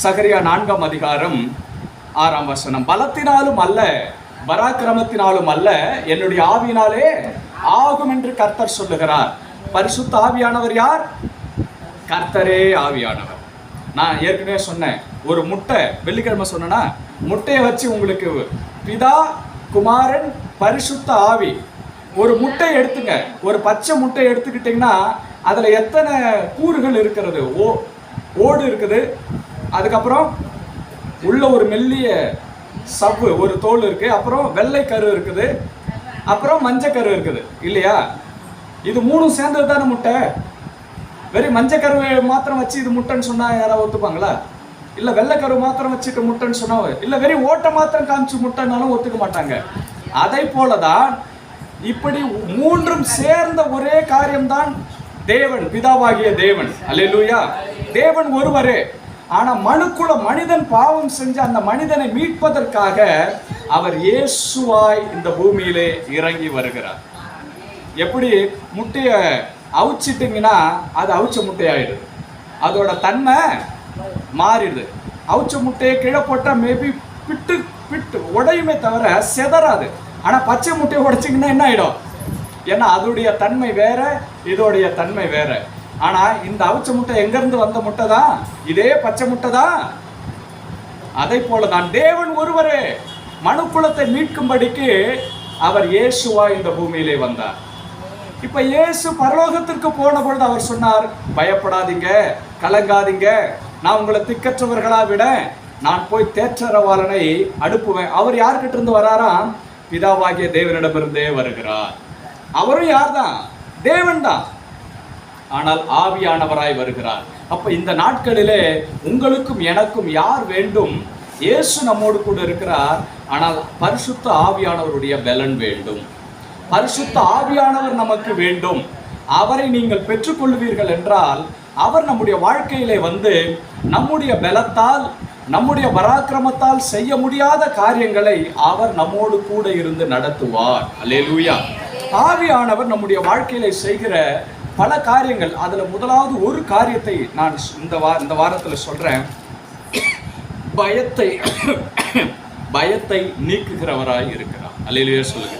சகரியா 4ஆம் அதிகாரம் 6ஆம் வசனம். பலத்தினாலும் அல்ல, பராக்கிரமத்தினாலும் அல்ல, என்னுடைய ஆவியினாலே ஆகும் என்று கர்த்தர் சொல்லுகிறார். பரிசுத்த ஆவியானவர் யார்? கர்த்தரே ஆவியானவர். நான் ஏற்கனவே சொன்னேன், ஒரு முட்டை வெள்ளிக்கிழமை சொன்னா, முட்டையை வச்சு உங்களுக்கு பிதா, குமாரன், பரிசுத்த ஆவி, ஒரு முட்டை எடுத்துங்க, ஒரு பச்சை முட்டை எடுத்துக்கிட்டிங்கன்னா அதில் எத்தனை கூறுகள் இருக்கிறது? ஓடு இருக்குது, அதுக்கப்புறம் உள்ள ஒரு மெல்லிய சவ்வு, ஒரு தோல் இருக்குது, அப்புறம் வெள்ளை கரு இருக்குது, அப்புறம் மஞ்சள் கரு இருக்குது இல்லையா? இது மூணும் சேர்ந்தது தானே முட்டை. வெறும் மஞ்சள் கருவை மாத்திரம் வச்சு இது முட்டைன்னு சொன்னால் யாராவது ஒத்துப்பாங்களா? இல்லை வெள்ளைக்கரு மாத்திரம் வச்சுட்டு முட்டைன்னு சொன்னா, இல்லை வெறும் ஓட்டை மாத்திரம் காமிச்சு முட்டைன்னாலும் ஒத்துக்க மாட்டாங்க. அதை போலதான் இப்படி மூன்றும் சேர்ந்த ஒரே காரியம்தான் தேவன், பிதாவாகிய தேவன். அல்லேலூயா. தேவன் ஒருவரே. ஆனா மனிதன் பாவம் செஞ்ச அந்த மனிதனை மீட்பதற்காக அவர் இயேசுவாய் இந்த பூமியிலே இறங்கி வருகிறார். எப்படி முட்டைய அவிச்சிட்டிங்கன்னா அது அவிச்ச முட்டையாயிடுது, அதோட தன்மை மாறிடுது. அவிச்ச முட்டையை கீழே போட்டால் மேபி பிட்டு உடையுமே தவிர செதறாது. ஆனால் பச்சை முட்டையை உடைச்சிங்கன்னா என்ன ஆகிடும்? ஏன்னா அதோடைய தன்மை வேற, இதோடைய தன்மை வேற. ஆனால் இந்த அவிச்ச முட்டை எங்கேருந்து வந்த முட்டை தான், இதே பச்சை முட்டை தான். அதை போல தான் தேவன் ஒருவரே மனுக்குலத்தை மீட்கும்படிக்கு அவர் இயேசுவா இந்த பூமியிலே வந்தார். இப்ப இயேசு பரலோகத்திற்கு போன பொழுது அவர் சொன்னார், பயப்படாதீங்க, கலங்காதீங்க, நான் உங்களை திக்கற்றவர்களா விட நான் போய் தேற்றரவாளனை அனுப்புவேன். அவர் யார்கிட்ட இருந்து வராராம்? பிதாவாகிய தேவனிடமிருந்தே வருகிறார். அவரும் யார் தான்? தேவன் தான். ஆனால் ஆவியானவராய் வருகிறார். அப்ப இந்த நாட்களிலே உங்களுக்கும் எனக்கும் யார் வேண்டும்? இயேசு நம்மோடு கூட இருக்கிறார், ஆனால் பரிசுத்த ஆவியானவருடைய பலன் வேண்டும். பரிசுத்த ஆவியானவர் நமக்கு வேண்டும். அவரை நீங்கள் பெற்றுக்கொள்வீர்கள் என்றால் அவர் நம்முடைய வாழ்க்கையிலே வந்து நம்முடைய பலத்தால், நம்முடைய பராக்கிரமத்தால் செய்ய முடியாத காரியங்களை அவர் நம்மோடு கூட இருந்து நடத்துவார். அல்லேலூயா. ஆவியானவர் நம்முடைய வாழ்க்கையில செய்கிற பல காரியங்கள், அதுல முதலாவது ஒரு காரியத்தை நான் இந்த வாரத்தில் சொல்றேன். பயத்தை நீக்குகிறவராய் இருக்கிறார். அல்லேலூயா சொல்லுங்க.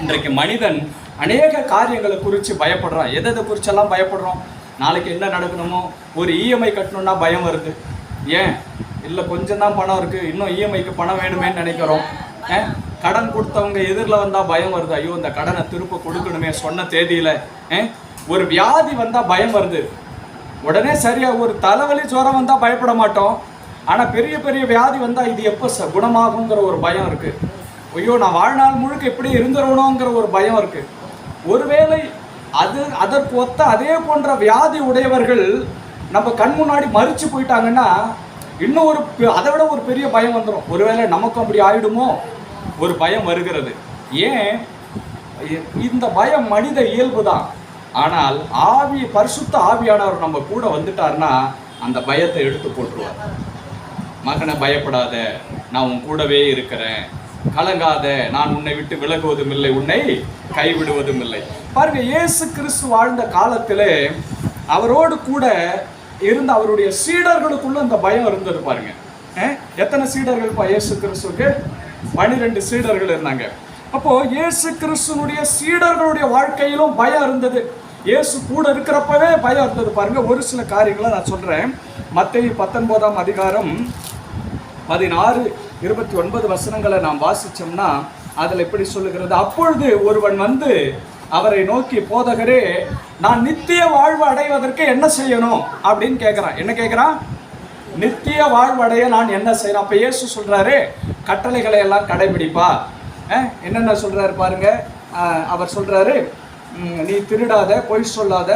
இன்றைக்கு மனிதன் அநேக காரியங்களை குறித்து பயப்படுறான். எதை குறிச்செல்லாம் பயப்படுறோம்? நாளைக்கு என்ன நடக்கணுமோ, ஒரு இஎம்ஐ கட்டணும்னா பயம் வருது. ஏன்? இல்லை கொஞ்சம் தான் பணம் இருக்குது, இன்னும் இஎம்ஐக்கு பணம் வேணுமேன்னு நினைக்கிறோம். கடன் கொடுத்தவங்க எதிரில் வந்தால் பயம் வருது, ஐயோ இந்த கடனை திருப்ப கொடுக்கணுமே சொன்ன தேதியில். ஒரு வியாதி வந்தால் பயம் வருது, உடனே சரியாக ஒரு தலைவலி ஜுரம் வந்தால் பயப்பட மாட்டோம். ஆனால் பெரிய பெரிய வியாதி வந்தால் இது எப்போ குணமாகுங்கிற ஒரு பயம் இருக்குது. ஐயோ நான் வாழ்நாள் முழுக்க எப்படி இருந்துடணுங்கிற ஒரு பயம் இருக்குது. ஒருவேளை அதற்கு ஒத்த அதே போன்ற வியாதி உடையவர்கள் நம்ம கண் முன்னாடி மறிச்சு போயிட்டாங்கன்னா இன்னும் அதை விட ஒரு பெரிய பயம் வந்துடும். ஒருவேளை நமக்கும் அப்படி ஆயிடுமோ ஒரு பயம் வருகிறது. ஏன்? இந்த பயம் மனித இயல்பு தான். ஆனால் பரிசுத்த ஆவியானவர் நம்ம கூட வந்துட்டார்னா அந்த பயத்தை எடுத்து போட்டுருவார். மகனை பயப்படாத, நான் உன் கூடவே இருக்கிறேன், கலங்காத, நான் உன்னை விட்டு விலகுவதும் இல்லை, உன்னை கைவிடுவதும் இல்லை. பாருங்க, இயேசு கிறிஸ்து வாழ்ந்த காலத்திலே அவரோடு கூட இருந்த அவருடைய சீடர்களுக்குள்ள அந்த பயம் இருந்தது. பாருங்க, எத்தனை சீடர்கள் இயேசு கிறிஸ்துவுக்கு? 12 சீடர்கள் இருந்தாங்க. அப்போ இயேசு கிறிஸ்துனுடைய சீடர்களுடைய வாழ்க்கையிலும் பயம் இருந்தது. இயேசு கூட இருக்கிறப்பவே பயம் இருந்தது. பாருங்க, ஒரு சில காரியங்களை நான் சொல்றேன். மத்தேயு 19ஆம் அதிகாரம் 16, 29 வசனங்களை நாம் வாசிச்சோம்னா அதில் எப்படி சொல்லுகிறது? அப்பொழுது ஒருவன் வந்து அவரை நோக்கி, போதகரே, நான் நித்திய வாழ்வு அடைவதற்கு என்ன செய்யணும் அப்படின்னு கேட்குறான். என்ன கேட்குறான்? நித்திய வாழ்வு அடைய நான் என்ன செய்யணும்? அப்போ இயேசு சொல்கிறாரு, கட்டளைகளை எல்லாம் கடைபிடிப்பா. என்னென்ன சொல்கிறாரு பாருங்க. அவர் சொல்கிறாரு, நீ திருடாத, பொய் சொல்லாத,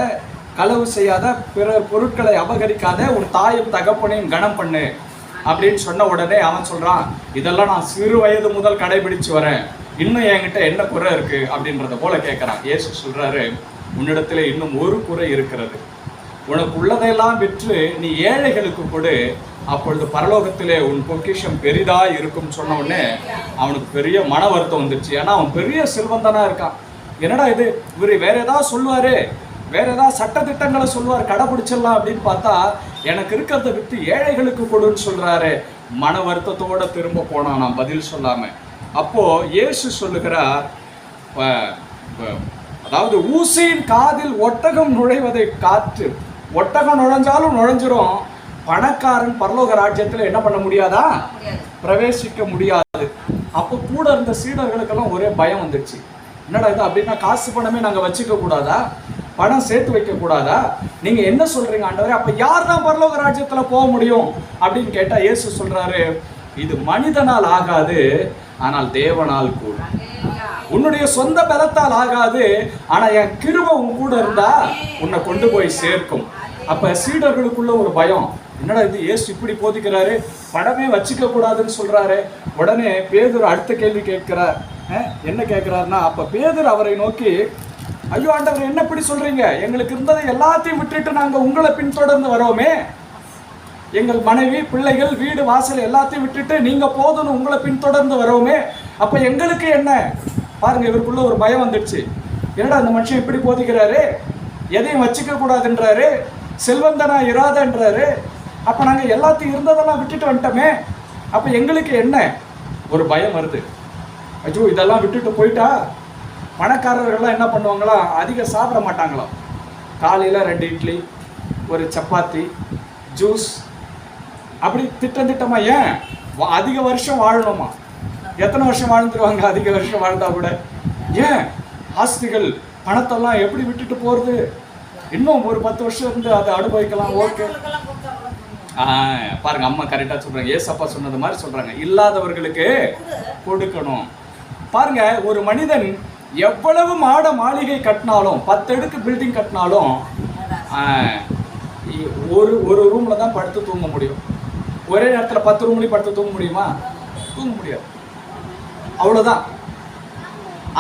களவு செய்யாத, பிறர் பொருட்களை அபகரிக்காத, உன் தாயும் தகப்பனையும் கனம் பண்ணு அப்படின்னு சொன்ன உடனே அவன் சொல்கிறான், இதெல்லாம் நான் சிறு வயது முதல் கடைபிடிச்சு வரேன், இன்னும் என்கிட்ட என்ன குறை இருக்குது அப்படின்றத போல கேட்குறான். இயேசு சொல்கிறாரு, உன்னிடத்துல இன்னும் ஒரு குறை இருக்கிறது. உனக்கு உள்ளதையெல்லாம் விற்று நீ ஏழைகளுக்கு கொடு, அப்பொழுது பரலோகத்திலே உன் பொக்கிஷம் பெரிதாக இருக்கும் சொன்ன உடனே அவனுக்கு பெரிய மன வருத்தம் வந்துடுச்சு. ஏன்னா அவன் பெரிய செல்வந்தனாக இருக்கான். என்னடா இது, இவர் வேற ஏதாவது சொல்லுவார், வேற ஏதாவது சட்டத்திட்டங்களை சொல்லுவார், கடைபிடிச்சிடலாம் அப்படின்னு பார்த்தா எனக்கு இருக்கிறத விட்டு ஏழைகளுக்கு கொடுன்னு சொல்றாரு. மன வருத்தத்தோட திரும்ப போனான் நான் பதில் சொல்லாம. அப்போ இயேசு சொல்லுகிறார், அதாவது ஊசியின் காதில் ஒட்டகம் நுழைவதை காத்து, ஒட்டகம் நுழைஞ்சாலும் நுழைஞ்சிரும், பணக்காரன் பரலோக ராஜ்யத்தில் என்ன பண்ண முடியாதா, பிரவேசிக்க முடியாது. அப்போ கூட இருந்த சீடர்களுக்கெல்லாம் ஒரே பயம் வந்துடுச்சு. என்னடா இது, அப்படின்னா காசு பணமே நாங்கள் வச்சுக்க கூடாதா, பணம் சேர்த்து வைக்க கூடாதா, நீங்க என்ன சொல்றீங்க ஆண்டவரே, அப்ப யார் தான் பரலோக ராஜ்யத்துல போக முடியும் அப்படின்னு கேட்டா இயேசு சொல்றாரு, இது மனிதனால் ஆகாது, ஆனால் தேவனால் கூட. உன்னுடைய சொந்த பலத்தால் ஆகாது, ஆனா என் கிருபை உன் கூட இருந்தா உன்னை கொண்டு போய் சேர்க்கும். அப்ப சீடர்களுக்குள்ள ஒரு பயம், என்னடா இது இயேசு இப்படி போதிக்கிறாரு, பணமே வச்சுக்க கூடாதுன்னு சொல்றாரு. உடனே பேதுரு அடுத்த கேள்வி கேட்கிறார். என்ன கேட்கிறாருன்னா, அப்ப பேதுரு அவரை நோக்கி, ஐயோ ஆண்டவர் என்ன இப்படி சொல்றீங்க, எங்களுக்கு இருந்ததை எல்லாத்தையும் விட்டுட்டு நாங்க உங்களை பின்தொடர்ந்து வரோமே, எங்கள் மனைவி பிள்ளைகள் வீடு வாசல் எல்லாத்தையும் விட்டுட்டு நீங்க போதும்னு உங்களை பின்தொடர்ந்து வரோமே, அப்ப எங்களுக்கு என்ன? பாருங்க, இவருக்குள்ள ஒரு பயம் வந்துடுச்சு. என்னடா அந்த மனுஷன் இப்படி போதிக்கிறாரு, எதையும் வச்சுக்க கூடாதுன்றாரு, செல்வந்தனா இராதன்றாரு, அப்ப நாங்க எல்லாத்தையும் இருந்ததெல்லாம் விட்டுட்டு வந்துட்டோமே, அப்ப எங்களுக்கு என்ன? ஒரு பயம் வருது. ஐயோ இதெல்லாம் விட்டுட்டு போயிட்டா பணக்காரர்கள்லாம் என்ன பண்ணுவாங்களா, அதிகம் சாப்பிட மாட்டாங்களாம். காலையில் 2 இட்லி, ஒரு சப்பாத்தி, ஜூஸ், அப்படி திட்டமாக. ஏன் அதிக வருஷம் வாழணுமா? எத்தனை வருஷம் வாழ்ந்துருவாங்க அதிக வருஷம் வாழ்ந்தா கூட? ஏன் ஆஸ்திகள் பணத்தெல்லாம் எப்படி விட்டுட்டு போகிறது? இன்னும் ஒரு 10 வருஷம் இருந்து அதை அனுபவிக்கலாம். ஓகே, பாருங்க, அம்மா கரெக்டாக சொல்கிறாங்க, ஏசப்பா சொன்னது மாதிரி சொல்கிறாங்க, இல்லாதவர்களுக்கு கொடுக்கணும். பாருங்க, ஒரு மனிதன் எவ்வளவு மாட மாளிகை கட்டினாலும், 10 அடுக்கு பில்டிங் கட்டினாலும் ஒரு ரூம்ல தான் படுத்து தூங்க முடியும். ஒரே நேரத்தில் 10 ரூம்லையும் படுத்து தூங்க முடியுமா? தூங்க முடியாது. அவ்வளோதான்.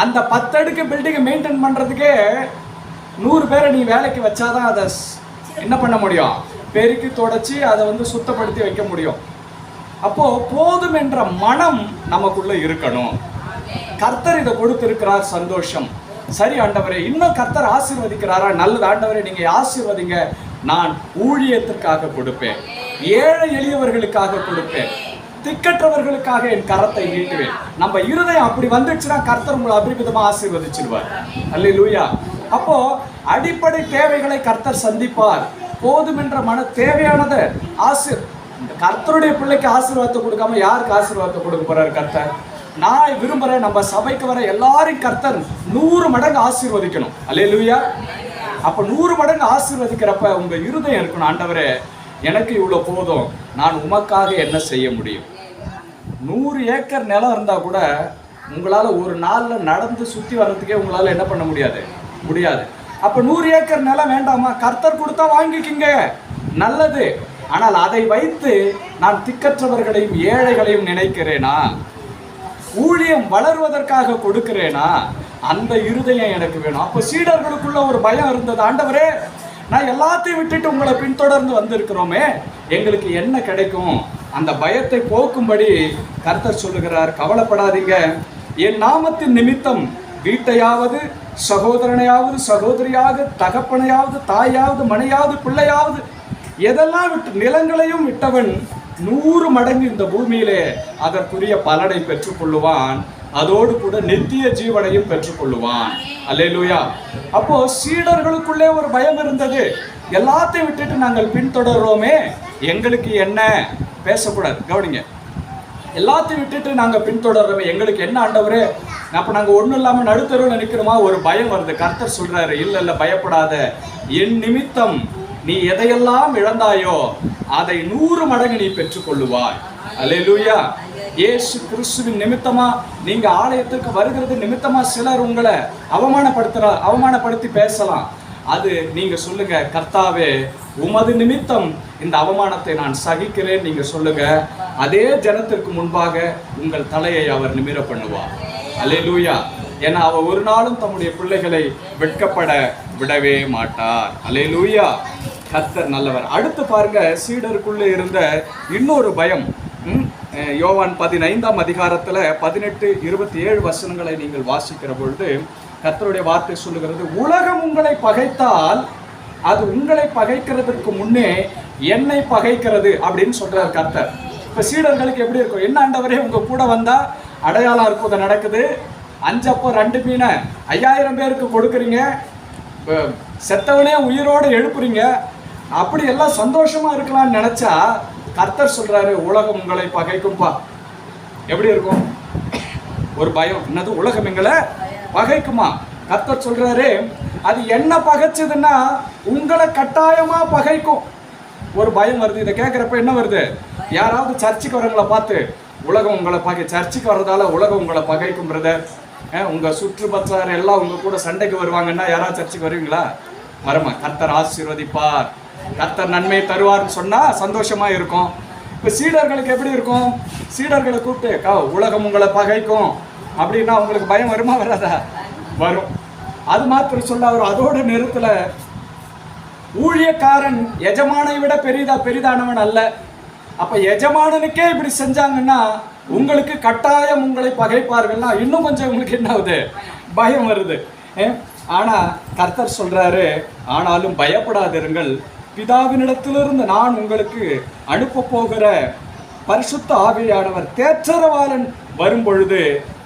அந்த 10 அடுக்கு பில்டிங்கை மெயின்டைன் பண்ணுறதுக்கே 100 பேரை நீ வேலைக்கு வச்சாதான் அதை என்ன பண்ண முடியும், பெருக்கி தொடச்சி அதை சுத்தப்படுத்தி வைக்க முடியும். அப்போ போதும் என்ற மனம் நமக்குள்ள இருக்கணும். கர்த்தர் இதை கொடுத்திருக்கிறார், சந்தோஷம். சரி ஆண்டவரே, இன்னும் கர்த்தர் ஆசீர்வதிக்கிறாரா? நல்லது ஆண்டவரே, நீங்க ஆசீர்வதிங்க. நான் ஊழியத்திற்காக கொடுப்பேன், ஏழை எளியவர்களுக்காக கொடுப்பேன், திக்கற்றவர்களுக்காக என் கரத்தை நீட்டுவேன். நம்ம இருதயம் அப்படி வந்துச்சுன்னா கர்த்தர் உங்களை அபிரிமிதமா ஆசீர்வதிச்சிருவார். அல்லேலூயா. அப்போ அடிப்படை தேவைகளை கர்த்தர் சந்திப்பார். போதும் என்ற மன தேவையானதை கர்த்தருடைய பிள்ளைக்கு ஆசீர்வாதத்தை கொடுக்காம யாருக்கு ஆசீர்வாதத்தை கொடுக்க போறாரு கர்த்தர்? நான் விரும்புறேன், நம்ம சபைக்கு வர எல்லாரையும் கர்த்தர் 100 மடங்கு ஆசீர்வதிக்கணும். அல்லேலூயா. அப்ப 100 மடங்கு ஆசீர்வதிக்கிறப்ப உங்க இருதயம் இருக்கணும், ஆண்டவரே எனக்கு இவ்வளவு போதும், நான் உமக்காக என்ன செய்ய முடியும். 100 ஏக்கர் நிலம் இருந்தா கூட உங்களால ஒரு நாள்ல நடந்து சுத்தி வர்றதுக்கே உங்களால என்ன பண்ண முடியாது. அப்ப 100 ஏக்கர் நிலம் வேண்டாமா? கர்த்தர் கொடுத்தா வாங்கிக்கிங்க, நல்லது. ஆனால் அதை வைத்து நான் திக்கற்றவர்களையும் ஏழைகளையும் நினைக்கிறேனா, ஊழியம் வளர்வதற்காக கொடுக்கிறேனா, அந்த இருதயம் எனக்கு வேணும். அப்போ சீடர்களுக்குள்ள ஒரு பயம் இருந்தது, ஆண்டவரே நான் எல்லாத்தையும் விட்டுட்டு உங்களை பின்தொடர்ந்து வந்திருக்கிறோமே, எங்களுக்கு என்ன கிடைக்கும்? அந்த பயத்தை போக்கும்படி கர்த்தர் சொல்லுகிறார், கவலைப்படாதீங்க, என் நாமத்தின் நிமித்தம் வீட்டையாவது, சகோதரனையாவது, சகோதரியாவது, தகப்பனையாவது, தாயாவது, மனையாவது, பிள்ளையாவது, எதெல்லாம் விட்டு நிலங்களையும் விட்டவன் 100 மடங்கு இந்த பூமியிலே அதற்குரிய பலனை பெற்றுக்கொள்ளுவான், அதோடு கூட நித்திய ஜீவனையும் பெற்றுக்கொள்ளுவான். அல்லேலூயா. அப்போ சீடர்களுக்குள்ளே ஒரு பயம் இருந்தது, எல்லாத்தையும் விட்டுட்டு நாங்கள் பின்தொடர்றோமே, எங்களுக்கு என்ன? பேசக்கூடாது, கவனிங்க. எல்லாத்தையும் விட்டுட்டு நாங்கள் பின்தொடர்றோமே, எங்களுக்கு என்ன ஆண்டவரே? அப்போ நாங்கள் ஒன்றும் இல்லாமல் நடுத்தருவில் நிற்கிறோமா? ஒரு பயம் வருது. கர்த்தர் சொல்றாரு, இல்லை பயப்படாத, என் நிமித்தம் நீ எதையெல்லாம் இழந்தாயோ அதை 100 மடங்கு நீ பெற்றுக்கொள்ளுவாய். அல்லேலூயா. இயேசு கிறிஸ்துவின் நிமித்தமா நீங்க ஆலயத்துக்கு வருகிறது நிமித்தமா சிலர் உங்களை அவமானப்படுத்தி பேசலாம். அது நீங்க சொல்லுங்க, கர்த்தாவே உமது நிமித்தம் இந்த அவமானத்தை நான் சகிக்கிறேன் நீங்க சொல்லுங்க. அதே ஜனத்திற்கு முன்பாக உங்கள் தலையை அவர் நிமிர பண்ணுவார். அல்லேலூயா. ஏன்னா அவர் ஒரு நாளும் தம்முடைய பிள்ளைகளை வெட்கப்பட விடவே மாட்டார். அல்லேலூயா. கர்த்தர் நல்லவர். அடுத்து பாருங்க, சீடருக்குள்ளே இருந்த இன்னொரு பயம். யோவான் 15ஆம் அதிகாரத்தில் 18-27 வசனங்களை நீங்கள் வாசிக்கிற பொழுது, கர்த்தருடைய வார்த்தை சொல்லுகிறது, உலகம் உங்களை பகைத்தால் அது உங்களை பகைக்கிறதுக்கு முன்னே என்னை பகைக்கிறது அப்படின்னு சொல்றார் கர்த்தர். இப்ப சீடர்களுக்கு எப்படி இருக்கும்? என்ன ஆண்டவரே, உங்க கூட வந்தா அடையாளம் அற்புதம் நடக்குது, 5 அப்பம் 2 மீனை 5000 பேருக்கு கொடுக்குறீங்க, செத்தவனே உயிரோடு எழுப்புறீங்க, அப்படி எல்லாம் சந்தோஷமா இருக்கலாம்னு நினைச்சா கர்த்தர் சொல்றாரு, உலகம் உங்களை பகைக்கும்பா. எப்படி இருக்கும்? ஒரு பயம். என்னது? உலகம் எங்களை பகைக்குமா? கர்த்தர் சொல்றாரு, அது என்ன பகைச்சதுன்னா உங்களை கட்டாயமா பகைக்கும். ஒரு பயம் வருது. இதை கேட்குறப்ப என்ன வருது? யாராவது சர்ச்சுக்கு வரவங்களை பார்த்து உலகம் உங்களை சர்ச்சுக்கு வர்றதால உலகம் உங்களை பகைக்கும் பிரதர், உங்க சுற்றுப்பற்றார் எல்லாம் உங்க கூட சண்டைக்கு வருவாங்கன்னா யாராவது சர்ச்சுக்கு வருவீங்களா? வரமா? கர்த்தர் ஆசீர்வதிப்பார், கர்த்தர் நன்மை தருவார்னு சொன்னா சந்தோஷமா இருக்கும். இப்போ சீடர்களுக்கு எப்படி இருக்கும்? சீடர்களை கூப்பிட்டு உலகம் உங்களை பகைக்கும் அப்படின்னா உங்களுக்கு பயம் வருமா வராதா? வரும். அது மாத்திரம் சொல்ல அவர் அதோட நிறுத்தல, ஊழியக்காரன் எஜமானை விட பெரிதானவன் அல்ல. அப்ப எஜமானனுக்கே இப்படி செஞ்சாங்கன்னா உங்களுக்கு கட்டாயம் உங்களை பகைப்பார்கள்னா இன்னும் கொஞ்சம் உங்களுக்கு என்ன ஆகுது? பயம் வருது. ஆனா கர்த்தர் சொல்றாரு, ஆனாலும் பயப்படாதிருங்கள், பிதாவினிடத்திலிருந்து நான் உங்களுக்கு அனுப்ப போகிற பரிசுத்த ஆவியானவர் தேற்றரவாளன் வரும் பொழுது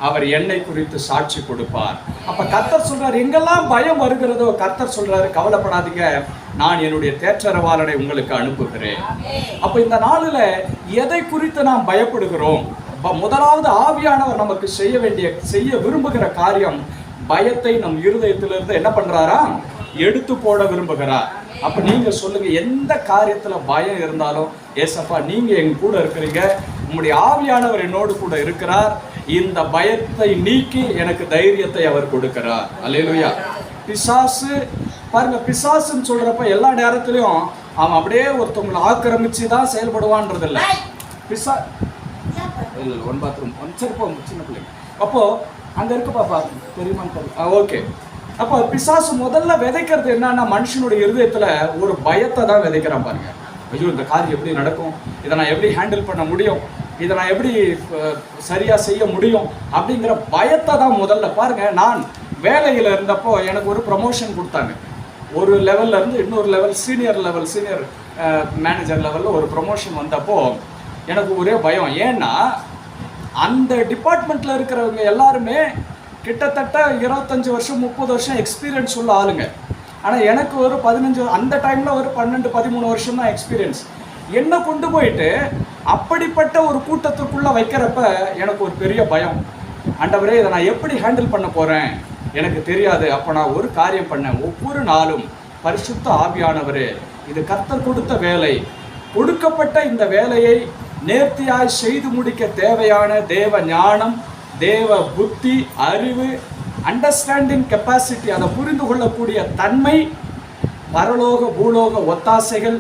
அவர் என்னை குறித்து சாட்சி கொடுப்பார். அப்ப கர்த்தர் சொல்றாரு, எங்கெல்லாம் பயம் வருகிறதோ கர்த்தர் சொல்றாரு, கவலைப்படாதீங்க, நான் என்னுடைய தேற்றரவாளனை உங்களுக்கு அனுப்புகிறேன். அப்ப இந்த நாளில் எதை குறித்து நாம் பயப்படுகிறோம்? முதலாவது ஆவியானவர் நமக்கு செய்ய விரும்புகிற காரியம், பயத்தை நம் இருதயத்திலிருந்து என்ன பண்றாரா? எடுத்து போட விரும்புகிறார். அப்ப நீங்க சொல்லுங்க, எந்த காரியத்துல பயம் இருந்தாலும், ஏசப்பா நீங்க எங்க கூட இருக்கிறீங்க, உங்களுடைய ஆவியானவர் என்னோடு கூட இருக்கிறார், இந்த பயத்தை நீக்கி எனக்கு தைரியத்தை அவர் கொடுக்கிறார். அல்லேலூயா. பிசாசு பாருங்க, பிசாசுன்னு சொல்றப்ப எல்லா நேரத்திலையும் அவன் அப்படியே ஒருத்தவங்களை ஆக்கிரமிச்சு தான் செயல்படுவான்றது இல்லை. ஒன் பாத்ரூம் சின்ன பிள்ளைங்க அப்போ அங்க இருக்கு பாப்பா, தெரியுமா? ஓகே. அப்போ பிசாசு முதல்ல விதைக்கிறது என்னன்னா, மனுஷனுடைய இருதயத்துல ஒரு பயத்தை தான் விதைக்கிறான். பாருங்க, ஐயோ இந்த காரியம் எப்படி நடக்கும், இதை நான் எப்படி ஹேண்டில் பண்ண முடியும், இதை நான் எப்படி சரியா செய்ய முடியும் அப்படிங்கிற பயத்தை தான் முதல்ல. பாருங்க, நான் வேலையில் இருந்தப்போ எனக்கு ஒரு ப்ரமோஷன் கொடுத்தாங்க. ஒரு லெவல்ல இருந்து இன்னொரு லெவல், சீனியர் மேனேஜர் லெவலில் ஒரு ப்ரமோஷன் வந்தப்போ எனக்கு ஒரே பயம். ஏன்னா அந்த டிபார்ட்மெண்ட்டில் இருக்கிறவங்க எல்லாருமே கிட்டத்தட்ட 25 வருஷம் 30 வருஷம் எக்ஸ்பீரியன்ஸ் உள்ள ஆளுங்க. ஆனால் எனக்கு ஒரு 15, அந்த டைமில் ஒரு 12-13 வருஷம் தான் எக்ஸ்பீரியன்ஸ். என்ன கொண்டு போயிட்டு அப்படிப்பட்ட ஒரு கூட்டத்துக்குள்ளே வைக்கிறப்ப எனக்கு ஒரு பெரிய பயம். ஆண்டவரே, இதை நான் எப்படி ஹேண்டில் பண்ண போகிறேன் எனக்கு தெரியாது. அப்போ நான் ஒரு காரியம் பண்ணேன், ஒவ்வொரு நாளும் பரிசுத்த ஆவியானவரே, இது கர்த்தர் கொடுத்த வேலை, கொடுக்கப்பட்ட இந்த வேலையை நேர்த்தியாய் செய்து முடிக்க தேவையான தேவ ஞானம், தேவ புத்தி, அறிவு, அண்டர்ஸ்டாண்டிங் கெப்பாசிட்டி, அதை புரிந்து கொள்ளக்கூடிய தன்மை, பரலோக பூலோக ஒத்தாசைகள்,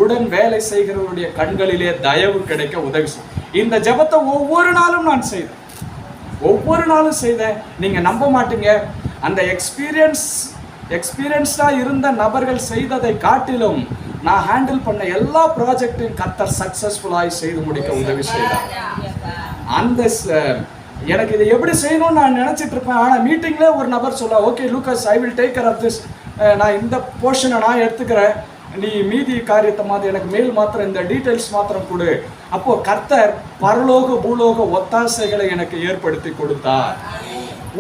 உடன் வேலை செய்கிறவருடைய கண்களிலே தயவு கிடைக்க உதவி செய்யும். இந்த ஜெபத்தை ஒவ்வொரு நாளும் நான் செய்தேன், ஒவ்வொரு நாளும் செய்தேன். நீங்கள் நம்ப மாட்டீங்க, அந்த எக்ஸ்பீரியன்ஸ்டாக இருந்த நபர்கள் செய்ததை காட்டிலும் நான் ஹேண்டில் பண்ண எல்லா ப்ராஜெக்டையும் கர்த்தர் சக்ஸஸ்ஃபுல்லாக செய்து முடிக்க உதவி செய்தார். அந்த எனக்கு இதை எப்படி செய்யணும்னு நான் நினச்சிட்டு இருப்பேன். ஆனால் மீட்டிங்கில் ஒரு நபர் சொல்ல, okay Lucas, I will take care of this, நான் இந்த போர்ஷனை நான் எடுத்துக்கிறேன், நீ மீதி காரியத்தை மாதிரி எனக்கு மெயில் மாத்திரம், இந்த டீட்டெயில்ஸ் மாத்திரம் கொடு. அப்போது கர்த்தர் பரலோக பூலோக ஒத்தாசைகளை எனக்கு ஏற்படுத்தி கொடுத்தார்.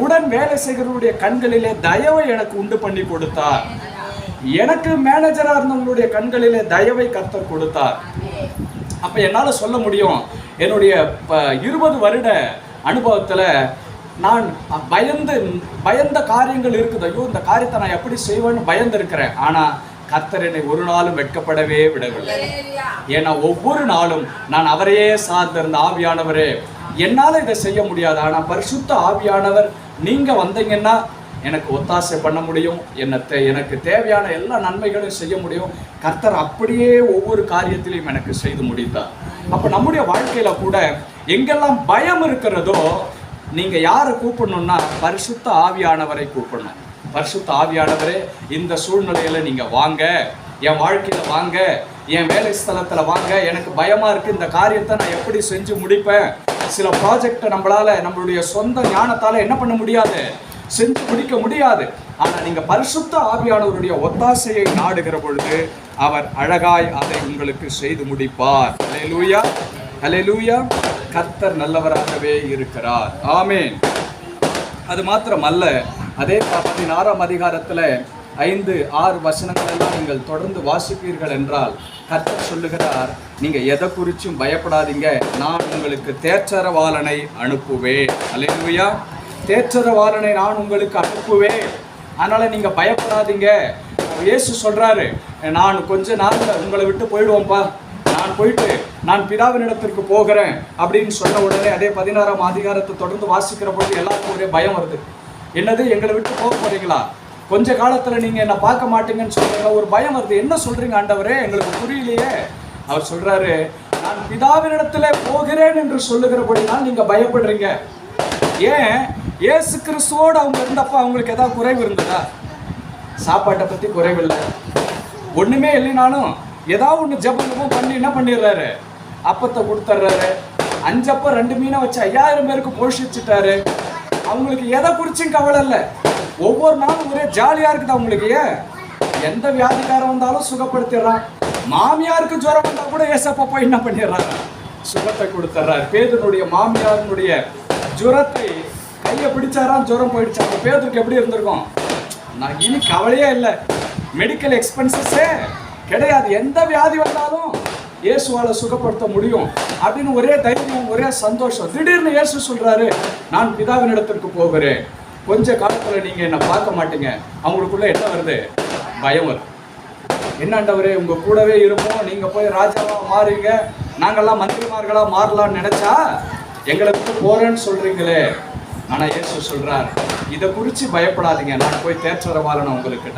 உடன் வேலை செய்கிறவருடைய கண்களிலே தயவை எனக்கு உண்டு பண்ணி கொடுத்தார். எனக்கு மேனேஜராக இருந்தவங்களுடைய கண்களிலே தயவை கர்த்தர் கொடுத்தார். அப்போ என்னால் சொல்ல முடியும், என்னுடைய 20 வருட அனுபவத்தில் நான் பயந்த காரியங்கள் இருக்குது. ஐயோ இந்த காரியத்தை நான் எப்படி செய்வேன்னு பயந்து இருக்கிறேன். ஆனால் கர்த்தர் என்னை ஒரு நாளும் வெட்கப்படவே விடவில்லை. ஏன்னா ஒவ்வொரு நாளும் நான் அவரையே சார்ந்திருந்த, ஆவியானவரே என்னால் இதை செய்ய முடியாது, ஆனால் பரிசுத்த ஆவியானவர் நீங்கள் வந்தீங்கன்னா எனக்கு ஒத்தாசை பண்ண முடியும், எனக்கு தேவையான எல்லா நன்மைகளையும் செய்ய முடியும். கர்த்தர் அப்படியே ஒவ்வொரு காரியத்திலையும் எனக்கு செய்து முடித்தார். அப்போ நம்முடைய வாழ்க்கையில் கூட எங்கெல்லாம் பயம் இருக்கிறதோ நீங்கள் யாரை கூப்பிடணும்னா பரிசுத்த ஆவியானவரை கூப்பிடணும். பரிசுத்த ஆவியானவரே, இந்த சூழ்நிலையில் நீங்கள் வாங்க, என் வாழ்க்கையில் வாங்க, என் வேலை ஸ்தலத்தில் வாங்க, எனக்கு பயமாக இருக்குது, இந்த காரியத்தை நான் எப்படி செஞ்சு முடிப்பேன். சில ப்ராஜெக்டை நம்மளுடைய சொந்த ஞானத்தால் என்ன பண்ண முடியாது, செஞ்சு முடிக்க முடியாது. ஆனா நீங்க பரிசுத்த ஆவியானவருடைய ஒத்தாசையை நாடுகிற பொழுது அவர் அழகாய் அதை உங்களுக்கு செய்து முடிப்பார். ஹல்லேலூயா, ஹல்லேலூயா. கர்த்தர் நல்லவராகவே இருக்கிறார். ஆமென். அது மாத்திரமல்ல, அதே 16ஆம் அதிகாரத்துல 5-6 வசனங்கள் எல்லாம் நீங்கள் தொடர்ந்து வாசிப்பீர்கள் என்றால் கர்த்தர் சொல்லுகிறார், நீங்க எதை குறிச்சும் பயப்படாதீங்க, நான் உங்களுக்கு தேற்றரவாளனை அனுப்புவேன். அல்லேலூயா. தேற்றரவாளனை நான் உங்களுக்கு அனுப்புவேன், அதனால நீங்க பயப்படாதீங்க. இயேசு சொல்றாரு, நான் கொஞ்ச நாள்ல உங்களை விட்டு போயிடுவோம்ப்பா, நான் போயிட்டு நான் பிதாவினிடத்திற்கு போகிறேன் அப்படின்னு சொன்ன உடனே அதே 16ஆம் அதிகாரத்தை தொடர்ந்து வாசிக்கிற பொழுது எல்லாருக்கும் ஒரே பயம் வருது. என்னது, எங்களை விட்டு போக போறீங்களா? கொஞ்ச காலத்துல நீங்க என்ன பார்க்க மாட்டீங்கன்னு சொல்றீங்க. ஒரு பயம் வருது. என்ன சொல்றீங்க ஆண்டவரே, எங்களுக்கு புரியலையே. அவர் சொல்றாரு, நான் பிதாவினிடத்துல போகிறேன் என்று சொல்லுகிறபடினால் நீங்க பயப்படுறீங்க. ஏன்? இயேசு கிறிஸ்துவோடு அவங்க இருந்தப்ப அவங்களுக்கு ஏதாவது குறைவு இருந்ததா? சாப்பாட்டை பத்தி குறைவில்லை, ஒண்ணுமே இல்லைனாலும் ஏதாவது ஒண்ணு ஜபம் பண்ணி என்ன பண்ணிடுறாரு, அப்பத்தை கொடுத்துட்றாரு. 5 அப்பம் 2 மீனை வச்சு 5000 பேருக்கு போஷிச்சுட்டாரு. அவங்களுக்கு எதை குறிச்சும் கவலை இல்லை. ஒவ்வொரு நாளும் ஒரே ஜாலியா இருக்குது அவங்களுக்கு. எந்த வியாதிக்காரம் வந்தாலும் சுகப்படுத்திடுறான். மாமியாருக்கு ஜுரம் வந்தா கூட ஏசப்பா போய் என்ன பண்ணிடுறாரு, சுகத்தை கொடுத்துட்றாரு. பேதுனுடைய மாமியாருடைய ஜுரத்தை கையை பிடிச்சாராம், ஜுரம் போயிடுச்சு. அந்த பேதுருக்கு எப்படி இருந்திருக்கும்? நான் இனி கவலையே இல்லை, மெடிக்கல் எக்ஸ்பென்சஸே கிடையாது, எந்த வியாதி வந்தாலும் இயேசுவால சுகப்படுத்த முடியும் அப்படின்னு ஒரே தைரியம், ஒரே சந்தோஷம். திடீர்னு இயேசு சொல்றாரு, நான் பிதாவினிடத்திற்கு போகிறேன், கொஞ்ச காலத்துல நீங்க என்ன பார்க்க மாட்டீங்க. அவங்களுக்குள்ள என்ன வருது? பயம் வருது. என்னண்டவரே, உங்க கூடவே இருப்போம், நீங்க போய் ராஜாவா மாறுங்க, நாங்கெல்லாம் மந்திரிமார்களா மாறலாம்னு நினைச்சா எங்களை விட்டு போறேன்னு சொல்றீங்களே. ஆனா இயேசு சொல்றார், இதை குறிச்சு பயப்படாதீங்க, நான் போய் தேற்றரவாளனை உங்களுக்கு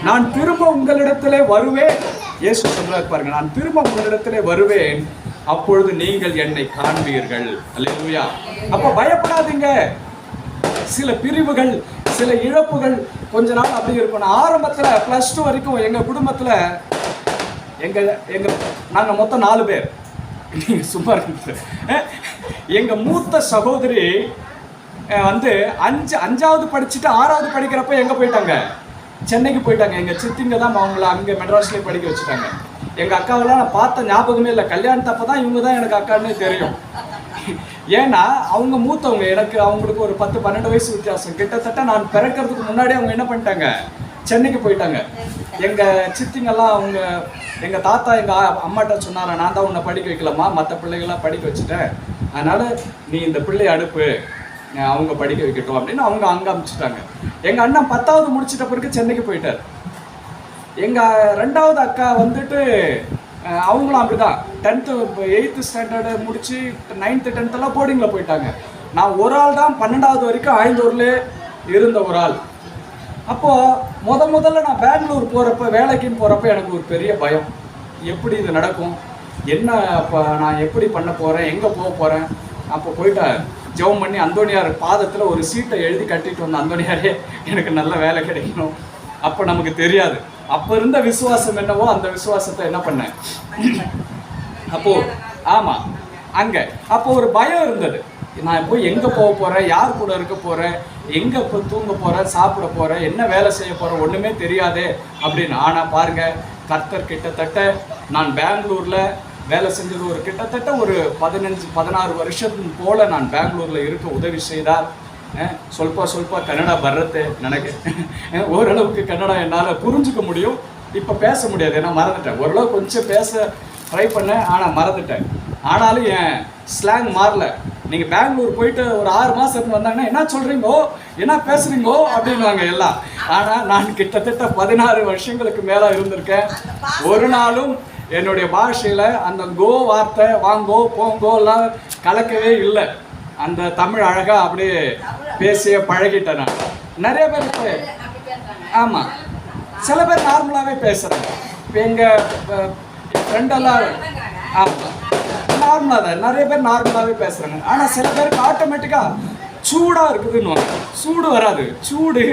நான் திரும்ப உங்களிடத்திலே வருவேன். இயேசு சொல்றார் பாருங்க, நான் திரும்ப உங்களிடத்திலே வருவேன், அப்பொழுது நீங்கள் என்னை காண்பீர்கள். அல்லேலூயா. அப்ப பயப்படாதீங்க. சில பிரிவுகள், சில இழப்புகள் கொஞ்ச நாள் அப்படி இருக்கும். ஆரம்பத்துல +2 வரைக்கும் எங்க குடும்பத்துல நாங்க மொத்தம் 4 பேர். நீங்க சும்மா இருக்கு. எங்க மூத்த சகோதரி வந்து 5வது படிச்சுட்டு 6வது படிக்கிறப்ப எங்க போயிட்டாங்க, சென்னைக்கு போயிட்டாங்க. எங்க சித்திங்க தான் அவங்கள அங்கே மெட்ராஸ்லேயே படிக்க வச்சுட்டாங்க. எங்க அக்காவெல்லாம் நான் பார்த்த ஞாபகமே இல்லை. கல்யாணத்தப்ப தான் இவங்க தான் எனக்கு அக்கான்னே தெரியும். ஏன்னா அவங்க மூத்தவங்க, எனக்கு அவங்களுக்கு ஒரு 10-12 வயசு வித்தியாசம். கிட்டத்தட்ட நான் பிறக்கிறதுக்கு முன்னாடி அவங்க என்ன பண்ணிட்டாங்க, சென்னைக்கு போயிட்டாங்க. எங்க சித்திங்கெல்லாம் அவங்க எங்க தாத்தா எங்க அம்மாட்ட சொன்னாரா, நான் தான் உன்னை படிக்க வைக்கலாமா, மற்ற பிள்ளைகள்லாம் படிக்க வச்சுட்டேன், அதனால நீ இந்த பிள்ளையை அனுப்பு, அவங்க படிக்க வைக்கட்டும் அப்படின்னு அவங்க அங்கே அனுப்பிச்சிட்டாங்க. எங்கள் அண்ணன் 10வது முடிச்சிட்ட பிறகு சென்னைக்கு போயிட்டார். எங்கள் 2வது அக்கா வந்துட்டு அவங்களும் அப்படிதான் 10th 8th ஸ்டாண்டர்டு முடிச்சு 9th 10th எல்லாம் போர்டிங்கில் போயிட்டாங்க. நான் ஒரு ஆள் தான் 12வது வரைக்கும் ஆய்ந்தூர்லேயே இருந்த ஒரு ஆள். அப்போது முதல்ல நான் பெங்களூர் போகிறப்ப, வேலைக்குன்னு போகிறப்ப எனக்கு ஒரு பெரிய பயம், எப்படி இது நடக்கும், என்ன அப்போ நான் எப்படி பண்ண போகிறேன், எங்கே போக போகிறேன். அப்போ போயிட்டா ஜெபம் பண்ணி அந்தோனியார் பாதத்தில் ஒரு சீட்டை எழுதி கட்டிட்டு வந்த, அந்தோனியாரே எனக்கு நல்ல வேலை கிடைக்கணும். அப்போ நமக்கு தெரியாது, அப்போ இருந்த விசுவாசம் என்னவோ அந்த விசுவாசத்தை என்ன பண்ணேன் அப்போது. ஆமாம், அங்கே அப்போ ஒரு பயம் இருந்தது. நான் போய் எங்கே போக போகிறேன், யார் கூட இருக்க போகிறேன், எங்கே இப்போ தூங்க போகிறேன், சாப்பிட போகிறேன், என்ன வேலை செய்ய போகிறேன், ஒன்றுமே தெரியாதே அப்படின்னு. ஆனால் பாருங்கள், கர்த்தர் கிட்டத்தட்ட நான் பெங்களூரில் வேலை செஞ்சது ஒரு கிட்டத்தட்ட ஒரு 15-16 வருஷத்துக்கு போல் நான் பெங்களூரில் இருக்க உதவி செய்தார். ಸ್ವಲ್ಪ கன்னடா வர்றது எனக்கு ஓரளவுக்கு கன்னடா என்னால் புரிஞ்சுக்க முடியும். இப்போ பேச முடியாது, ஏன்னா மறந்துட்டேன். ஓரளவு கொஞ்சம் பேச ட்ரை பண்ணேன், ஆனால் மறந்துட்டேன். ஆனாலும் என் ஸ்லாங் மாறல. நீங்கள் பெங்களூர் போயிட்டு ஒரு 6 மாதத்துக்கு வந்தாங்கன்னா என்ன சொல்கிறீங்கோ, என்ன பேசுகிறீங்கோ அப்படின்வாங்க எல்லாம். ஆனால் நான் கிட்டத்தட்ட 16 வருஷங்களுக்கு மேலே இருந்திருக்கேன். ஒரு நாளும் என்னுடைய பாஷையில் அந்த கோ வார்த்தை, வாங்கோ போங்கோலாம் கலக்கவே இல்லை. அந்த தமிழ் அழகாக அப்படியே பேசிய பழகிட்டேன் நான். நிறைய பேர் ஆமாம், சில பேர் நார்மலாகவே பேசுகிறாங்க. இப்போ எங்கள் ஃப்ரெண்டெல்லாம் ஆமாம் நார்மலாக தான், நிறைய பேர் நார்மலாகவே பேசுகிறாங்க. ஆனால் சில பேருக்கு ஆட்டோமேட்டிக்காக சூடாக இருக்குதுன்னுவாங்க. சூடு வராது, சூடு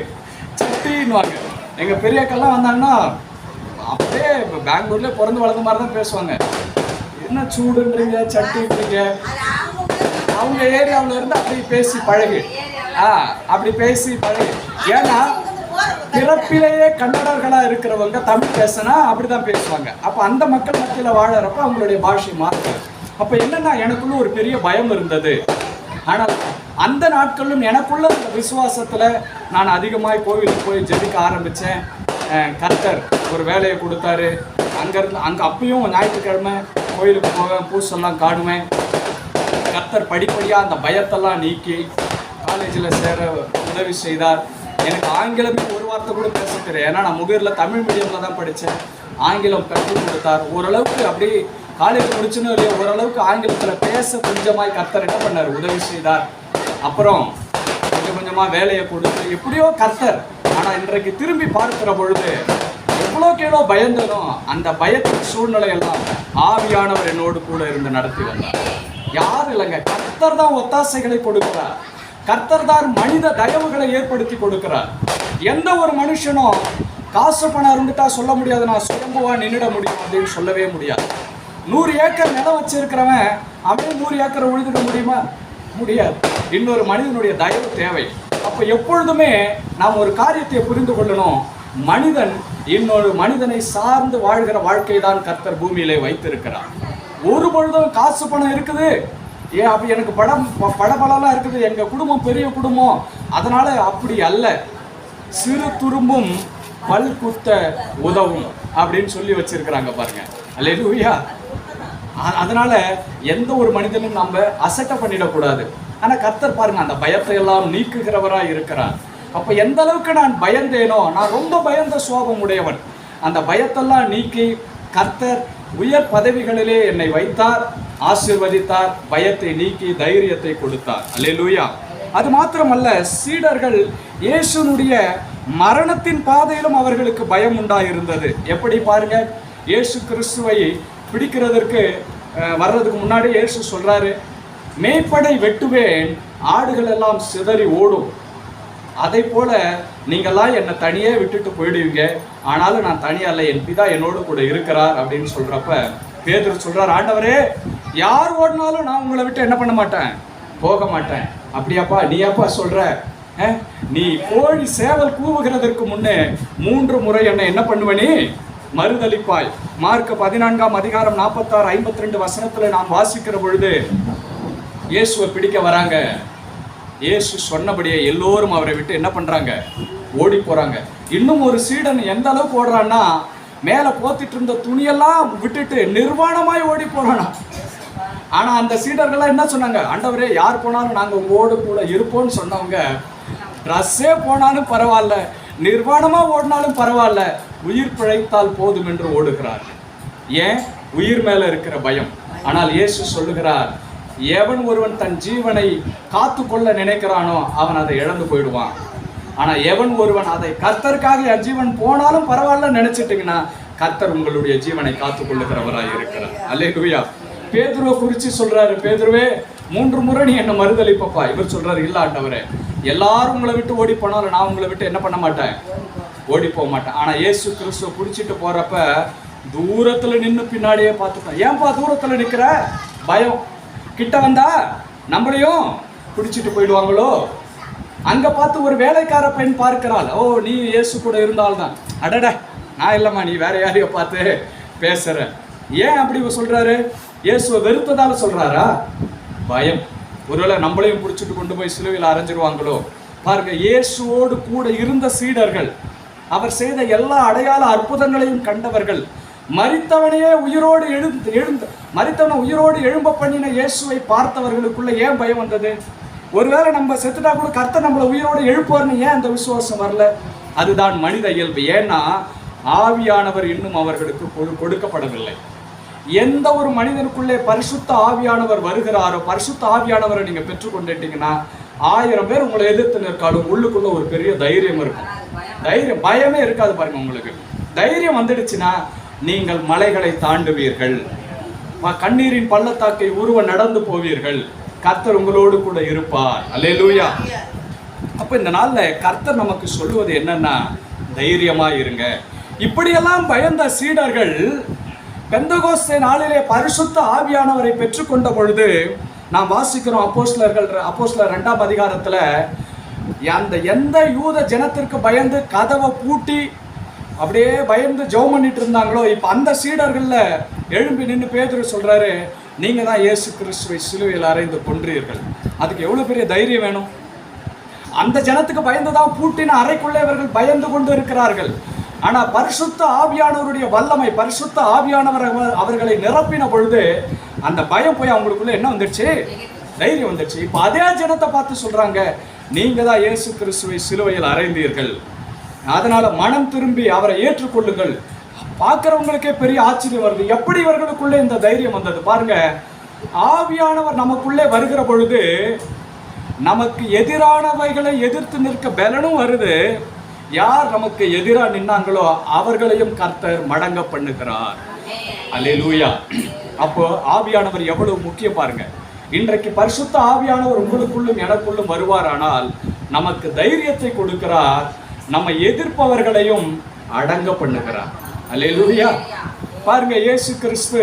சட்டின்னுவாங்க. எங்கள் பெரியக்கெல்லாம் வந்தாங்கன்னா அப்படியே பெங்களூர்லேயே பிறந்து வளர்ந்த மாதிரி தான் பேசுவாங்க. என்ன சூடுன்றீங்க, சட்டின்றீங்க. அவங்க ஏரியாவில் இருந்து அப்படி பேசி பழகு. அப்படி பேசி ஏன்னா பிறப்பிலேயே கன்னடர்களா இருக்கிறவங்க தமிழ் பேசினா அப்படிதான் பேசுவாங்க. அப்ப அந்த மக்கள் மத்தியில் வாழறப்ப அவங்களுடைய பாஷை மாறும். அப்ப என்னன்னா எனக்குள்ள ஒரு பெரிய பயம் இருந்தது. ஆனால் அந்த நாட்களும் எனக்குள்ள அந்த விசுவாசத்துல நான் அதிகமாக கோவிலுக்கு போய் ஜெபிக்க ஆரம்பிச்சேன். கர்த்தர் ஒரு வேலையை கொடுத்தாரு. அங்கேருந்து அங்கே அப்பயும் ஞாயிற்றுக்கிழமை கோயிலுக்கு போவேன், பூசெல்லாம் காணுவேன். கர்த்தர் படிப்படியாக அந்த பயத்தெல்லாம் நீக்கி காலேஜில் சேர உதவி செய்தார். எனக்கு ஆங்கிலமே ஒரு வார்த்தை கூட பேச தெரியும். ஏன்னா நான் முகூரில் தமிழ் மீடியமில் தான் படித்தேன். ஆங்கிலம் கற்றுக் கொடுத்தார். ஓரளவுக்கு அப்படி காலேஜ் முடிச்சுன்னு இல்லையா, ஓரளவுக்கு ஆங்கிலத்தில் பேச கொஞ்சமாய் கர்த்தர் என்ன பண்ணார், உதவி செய்தார். அப்புறம் கொஞ்சம் கொஞ்சமாக வேலையை கொடுத்து எப்படியோ கர்த்தர். ஆனால் இன்றைக்கு திரும்பி பார்க்கிற பொழுது எவ்வளோக்கேளோ பயந்தனோ அந்த பயத்தின் சூழ்நிலையெல்லாம் ஆவியானவர் என்னோடு கூட இருந்து நடத்தி வந்தார். யாரும் இல்லைங்க, கர்த்தர் தான் ஒத்தாசைகளை கொடுக்கிறார். கர்த்தர் தான் மனித தயவுகளை ஏற்படுத்தி கொடுக்கிறார். எந்த ஒரு மனுஷனும் காசு பணம் இருந்துட்டா சொல்ல முடியாது நான் சுயம்புவா நின்றுட முடியும் அப்படின்னு சொல்லவே முடியாது. 100 ஏக்கர் நிலம் வச்சிருக்கிறவன் அவனே 100 ஏக்கரை உழுதுட முடியுமா? முடியாது. இன்னொரு மனிதனுடைய தயவு தேவை. அப்போ எப்பொழுதுமே நாம் ஒரு காரியத்தை புரிந்து கொள்ளணும். மனிதன் இன்னொரு மனிதனை சார்ந்து வாழ்கிற வாழ்க்கை தான் கர்த்தர் பூமியிலே வைத்திருக்கிறார். ஒரு பொழுதும் காசு பணம் இருக்குது, அப்படி எனக்கு படபலம்லாம் இருக்குது, எங்கள் குடும்பம் பெரிய குடும்பம், அதனால அப்படி அல்ல. சிறு துரும்பும் பல் குத்த உதவும் அப்படின்னு சொல்லி வச்சிருக்கிறாங்க பாருங்க. அல்லேலூயா. அதனால எந்த ஒரு மனிதனும் நம்ம அசட்டை பண்ணிடக்கூடாது. ஆனால் கர்த்தர் பாருங்க அந்த பயத்தை எல்லாம் நீக்குகிறவராக இருக்கிறார். அப்போ எந்த அளவுக்கு நான் பயந்தேனோ, நான் ரொம்ப பயந்த சுபாவம் உடையவன், அந்த பயத்தெல்லாம் நீக்கி கர்த்தர் உயர் பதவிகளிலே என்னை வைத்தார், ஆசீர்வதித்தார், பயத்தை நீக்கி தைரியத்தை கொடுத்தார். அல்லேலூயா. அது மாத்திரமல்ல, சீடர்கள் இயேசுனுடைய மரணத்தின் பாதையிலும் அவர்களுக்கு பயம் உண்டாயிருந்தது. எப்படி பாருங்க, இயேசு கிறிஸ்துவை பிடிக்கிறதற்கு வர்றதுக்கு முன்னாடி இயேசு சொல்றாரு, மேய்ப்படை வெட்டுவேன், ஆடுகள் எல்லாம் சிதறி ஓடும், அதை போல நீங்கள்லாம் என்னை தனியே விட்டுட்டு போயிடுவீங்க, ஆனாலும் நான் தனியா இல்லை, என் பிதா என்னோடு கூட இருக்கிறார் அப்படின்னு சொல்றப்ப பேதுரு சொல்றார், ஆண்டவரே யார் ஓடினாலும் நான் உங்களை விட்டு என்ன பண்ண மாட்டேன், போக மாட்டேன். அப்படியாப்பா, நீ அப்பா சொல்ற, நீ கோழி சேவல் கூவுகிறதற்கு முன்னே 3 முறை என்ன பண்ணுவ, நீ மறுதளிப்பாய். மார்க் 14ஆம் அதிகாரம் 46, 52 வசனத்துல நாம் வாசிக்கிற பொழுது இயேசுவை பிடிக்க வராங்க. இயேசு சொன்னபடியே எல்லோரும் அவரை விட்டு என்ன பண்றாங்க, ஓடி போறாங்க. இன்னும் ஒரு சீடன் எந்த அளவுக்கு ஓடுறான்னா, மேல போத்திட்டு இருந்த துணியெல்லாம் விட்டுட்டு நிர்வாணமாய் ஓடி போறானா. ஆனா அந்த சீடர்கள்லாம் என்ன சொன்னாங்க, ஆண்டவரே யார் போனாலும் நாங்க உங்களோடு கூட இருப்போம்னு சொன்னவங்க, ட்ரெஸ்ஸே போனாலும் பரவாயில்ல, நிர்வாணமா ஓடினாலும் பரவாயில்ல, உயிர் பிழைத்தால் போதும் என்று ஓடுகிறார். ஏன்? உயிர் மேல இருக்கிற பயம். ஆனால் இயேசு சொல்லுகிறார், எவன் ஒருவன் தன் ஜீவனை காத்து கொள்ள நினைக்கிறானோ அவன் அதை இழந்து போயிடுவான். ஆனா எவன் ஒருவன் அதை கர்த்தருக்காக என் ஜீவன் போனாலும் பரவாயில்ல நினைச்சிட்டீங்கன்னா கர்த்தர் உங்களுடைய ஜீவனை காத்து கொள்ளுகிறவராய் இருக்கிறார். அல்லேலூயா. பேதுருவை குறித்து சொல்றாரு, பேதுருவே 3 முறை நீ என்ன மறுதளிப்பப்பா. இவர் சொல்றாரு, இல்ல ஆண்டவரே, எல்லாரும் உங்களை விட்டு ஓடி போனாலும் நான் உங்களை விட்டு என்ன பண்ண மாட்டேன், ஓடி போக மாட்டேன். ஆனா இயேசு கிறிஸ்துவ பிடிச்சிட்டு போறப்ப தூரத்துல நின்று பின்னாடியே பார்த்துட்டேன். ஏன்பா தூரத்துல நிக்கிற? பயம். கிட்ட வந்தா நம்மளையும் பிடிச்சிட்டு போயிடுவாங்களோ. அங்க பார்த்து ஒரு வேலைக்கார பெண் பார்க்கிறாள், ஓ நீ இயேசு கூட இருந்தால்தான். அடட, நான் இல்லம்மா, நீ வேற யாரையோ பார்த்து பேசுற. ஏன் அப்படி சொல்றாரு? இயேசுவை வெறுத்ததால சொல்றாரா? பயம். ஒருவேளை நம்மளையும் பிடிச்சிட்டு கொண்டு போய் சிலுவையில் அரைஞ்சிருவாங்களோ. பாருங்க, இயேசுவோடு கூட இருந்த சீடர்கள், அவர் செய்த எல்லா அடையாள அற்புதங்களையும் கண்டவர்கள், மரித்தவனையே உயிரோடு மரித்தவனை உயிரோடு எழும்ப பண்ணின இயேசுவை பார்த்தவர்களுக்குள்ள ஏன் பயம் வந்தது? ஒருவேளை நம்ம செத்துட்டா கூட கர்த்தர் நம்மளை உயிரோடு எழுப்புவார்னு ஏன் அந்த விசுவாசம் வரல? அதுதான் மனித இயல்பு. ஏன்னா ஆவியானவர் இன்னும் அவர்களுக்கு கொடுக்கப்படவில்லை. எந்த ஒரு மனிதனுக்குள்ளே பரிசுத்த ஆவியானவர் வருகிறாரோ, பரிசுத்த ஆவியானவரை நீங்க பெற்றுக்கொண்டுட்டீங்கன்னா 1000 பேர் உங்களை எதிர்த்து நிற்காலும் உள்ளுக்குள்ள ஒரு பெரிய தைரியம் இருக்கும். தைரியம், பயமே இருக்காது பாருங்க. உங்களுக்கு தைரியம் வந்துடுச்சுன்னா நீங்கள் மலைகளை தாண்டுவீர்கள், கண்ணீரின் பள்ளத்தாக்கை உருவ நடந்து போவீர்கள், கர்த்தர் உங்களோடு கூட இருப்பார். அல்லேலூயா. அப்ப இந்த நாள்ல கர்த்தர் நமக்கு சொல்லுவது என்னன்னா, தைரியமா இருங்க. இப்படியெல்லாம் பயந்த சீடர்கள் பெந்தகோஸ்தே நாளிலே பரிசுத்த ஆவியானவரை பெற்றுக்கொண்ட பொழுது நாம் வாசிக்கிறோம், அப்போஸ்தலர் 2ஆம் அதிகாரத்துல அந்த எந்த யூத ஜனத்திற்கு பயந்து கதவை பூட்டி அப்படியே பயந்து ஜெபம் பண்ணிட்டு இருந்தாங்களோ, இப்போ அந்த சீடர்களில் எழும்பி நின்று பேதுரு சொல்றாரு, நீங்க தான் இயேசு கிறிஸ்துவை சிலுவையில் அறைந்து கொன்றீர்கள். அதுக்கு எவ்வளவு பெரிய தைரியம் வேணும்? அந்த ஜனத்துக்கு பயந்துதான் பூட்டின அறைக்குள்ளே இவர்கள் பயந்து கொண்டு இருக்கிறார்கள். ஆனா பரிசுத்த ஆவியானவருடைய வல்லமை, பரிசுத்த ஆவியானவர் அவர்களை நிரப்பின பொழுது அந்த பயம் போய் அவங்களுக்குள்ள என்ன வந்துடுச்சு? தைரியம் வந்துடுச்சு. இப்ப அதே ஜனத்தை பார்த்து சொல்றாங்க, நீங்க தான் இயேசு கிறிஸ்துவை சிலுவையில் அறைந்தீர்கள், அதனால மனம் திரும்பி அவரை ஏற்றுக்கொள்ளுங்கள். பார்க்கிறவங்களுக்கே பெரிய ஆச்சரியம் வருது, எப்படி இவர்களுக்குள்ளே இந்த தைரியம் வந்தது பாருங்க. ஆவியானவர் நமக்குள்ளே வருகிற பொழுது நமக்கு எதிரானவைகளை எதிர்த்து நிற்க பலனும் வருது. யார் நமக்கு எதிராக நின்னாங்களோ அவர்களையும் கர்த்தர் மடங்க பண்ணுகிறார். அல்லேலூயா. அப்போ ஆவியானவர் எவ்வளவு முக்கியம் பாருங்க. இன்றைக்கு பரிசுத்த ஆவியானவர் உங்களுக்குள்ளும் எனக்குள்ளும் வருவாரானால் நமக்கு தைரியத்தை கொடுக்கிறார், நம்ம எதிர்ப்பவர்களையும் அடங்க பண்ணுகிறார். அல்லேலூயா. பாருங்க, இயேசு கிறிஸ்து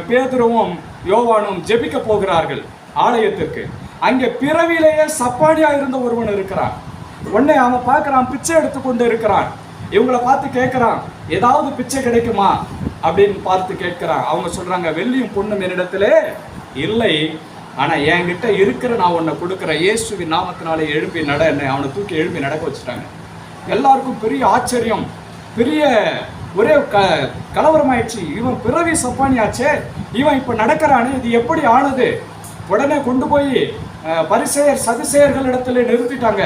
பேதுருவும் யோவானும் ஜெபிக்க போகிறார்கள் ஆலயத்திற்கு. அங்கே பிறவிலேயே சப்பானியா இருந்த ஒருவன் இருக்கிறான். உடனே அவன் பார்க்கறான், பிச்சை எடுத்துக்கொண்டு இருக்கிறான். இவங்களை பார்த்து கேட்கிறான், ஏதாவது பிச்சை கிடைக்குமா அப்படின்னு பார்த்து கேட்கிறான். அவங்க சொல்றாங்க, வெள்ளியும் பொண்ணும் என்னிடத்திலே இல்லை, ஆனா என்கிட்ட இருக்கிற நான் உன்னை கொடுக்குறேன், இயேசுவின் நாமத்தினாலே எழுப்பி நட. என்ன அவனை தூக்கி எழுப்பி நடக்க வச்சுட்டாங்க. எல்லாருக்கும் பெரிய ஆச்சரியம், பெரிய ஒரே கலவரமாயிடுச்சு. இவன் பிறவி சப்பானியாச்சே, இவன் இப்ப நடக்கிறானே, இது எப்படி ஆனது? உடனே கொண்டு போய் பரிசேயர் சதுசேயர்கள் இடத்துல நிறுத்திட்டாங்க.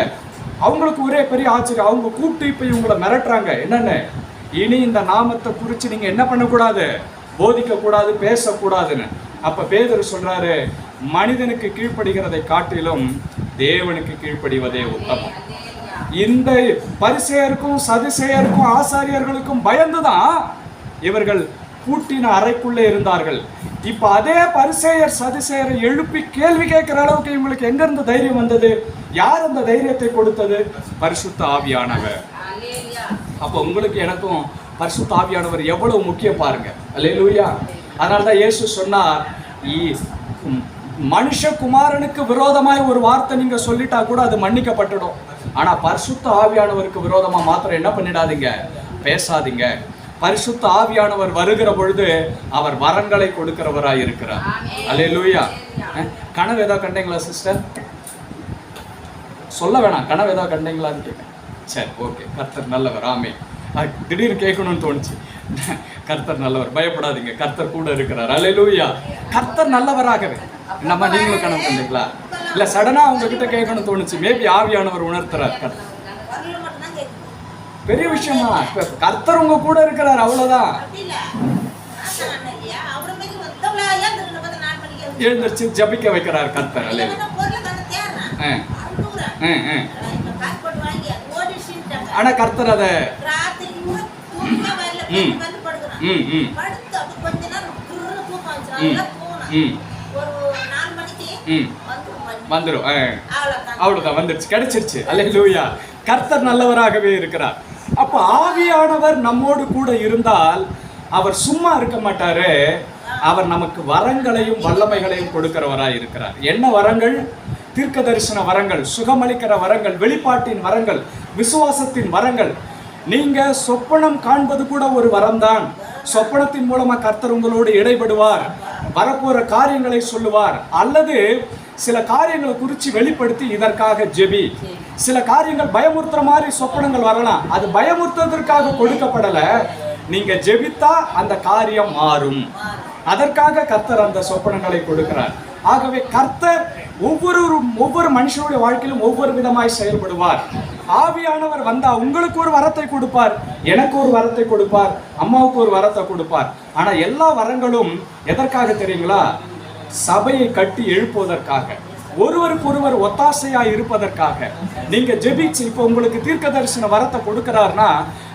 அவங்களுக்கு ஒரே பெரிய ஆச்சரியம். அவங்க கூப்பிட்டு இப்ப இவங்களை மிரட்டுறாங்க. என்னன்னு, இனி இந்த நாமத்தை குறித்து நீங்க என்ன பண்ணக்கூடாது, போதிக்க கூடாது, பேசக்கூடாதுன்னு. அப்ப பேதுரு சொல்றாரு, மனிதனுக்கு கீழ்ப்படுகிறதை காட்டிலும் தேவனுக்கு கீழ்ப்படிவதே உத்தமம். இந்த பரிசேயருக்கும் சதுசேயருக்கும் ஆசாரியர்களுக்கும் பயந்துதான் இவர்கள் பூட்டின அறைக்குள்ளே இருந்தார்கள். இப்ப அதே பரிசேயர் சதுசேயரை எழுப்பி கேள்வி கேட்கிற அளவுக்கு இவங்களுக்கு எங்க இருந்து தைரியம் வந்தது? யார் அந்த தைரியத்தை கொடுத்தது? பரிசுத்த ஆவியானவர். அப்ப உங்களுக்கு எனக்கும் பரிசுத்த ஆவியானவர் எவ்வளவு முக்கியம் பாருங்க. அல்லேலூயா. அதனால்தான் இயேசு சொன்னார், மனுஷகுமாரனுக்கு விரோதமாய் ஒரு வார்த்தை நீங்க சொல்லிட்டா கூட அது மன்னிக்கப்பட்டுடும். ஆனா பரிசுத்த ஆவியானவருக்கு விரோதமா மாத்திரம் என்ன பண்ணிடாதீங்க, பேசாதீங்க. பரிசுத்த ஆவியானவர் வருகிற பொழுது அவர் வரங்களை கொடுக்கிறவராய் இருக்கிறார். அல்லேலூயா. கனவு ஏதாவது கண்டீங்களா சிஸ்டர்? சொல்ல வேணாம், கனவு ஏதாவது கண்டீங்களான்னு கேட்க. சரி, ஓகே. கர்த்தர் நல்லவர். ஆமே. திடீர்னு கேட்கணும்னு தோணுச்சு. கர்த்தர் நல்லவர், பயப்படாதீங்க, கர்த்தர் கூட இருக்கிறார். அல்லேலூயா. கர்த்தர் நல்லவராகவே. நம்ம நீங்களும் கனவு கண்டீங்களா? இல்ல சடனா உங்ககிட்ட கேட்கணும்னு தோணுச்சு, மேபி ஆவியானவர் உணர்த்துறார். கர்த்தர் பெரிய விஷயமா, கர்த்தர் உங்க கூட இருக்கிறார், அவ்வளவுதான். எழுந்திருச்சு ஜபிக்க வைக்கிறார் கர்த்தர். ஆனா கர்த்தர் அத வந்துடும். அவ்வளவுதான், வந்துருச்சு, கிடைச்சிருச்சு. அல்லேலூயா. கர்த்தர் நல்லவராகவே இருக்கிறார். அப்ப ஆவியானவர் நம்மோடு கூட இருந்தால் அவர் சும்மா இருக்க மாட்டாரு. அவர் நமக்கு வரங்களையும் வல்லமைகளையும் கொடுக்கிறவராய் இருக்கிறார். என்ன வரங்கள்? தீர்க்க தரிசன வரங்கள், சுகமளிக்கிற வரங்கள், வெளிப்பாட்டின் வரங்கள், விசுவாசத்தின் வரங்கள். நீங்க சொப்பனம் காண்பது கூட ஒரு வரம்தான். சொப்பனத்தின் மூலமா கர்த்தர் உங்களோடு இடைபடுவார், வரப்போற காரியங்களை சொல்லுவார். அல்லது சில காரியங்களை குறித்து வெளிப்படுத்தி இதற்காக ஜெபி. சில காரியங்கள் பயமுறுத்துற மாதிரி சொப்பனங்கள் வரலாம், அது பயமுறுத்துவதற்காக கொடுக்கப்படல. நீங்க ஜெபித்தா அந்த காரியம் மாறும். அதற்காக கர்த்தர் அந்த சொப்பனங்களை கொடுக்கிறார். ஆகவே கர்த்தர் ஒவ்வொரு மனுஷனுடைய வாழ்க்கையிலும் ஒவ்வொரு விதமாய் செயல்படுவார். ஆவியானவர் வந்தா உங்களுக்கு ஒரு வரத்தை கொடுப்பார், எனக்கு ஒரு வரத்தை கொடுப்பார், அம்மாவுக்கு ஒரு வரத்தை கொடுப்பார். ஆனா எல்லா வரங்களும் எதற்காக தெரியுங்களா? சபையை கட்டி எழுப்புவதற்காக, ஒருவருக்கு ஒருவர் ஒத்தாசையா இருப்பதற்காக. நீங்க ஜெபிச்சு, இப்போ உங்களுக்கு தீர்க்க தரிசன வரத்தை கொடுக்கிறார்னா,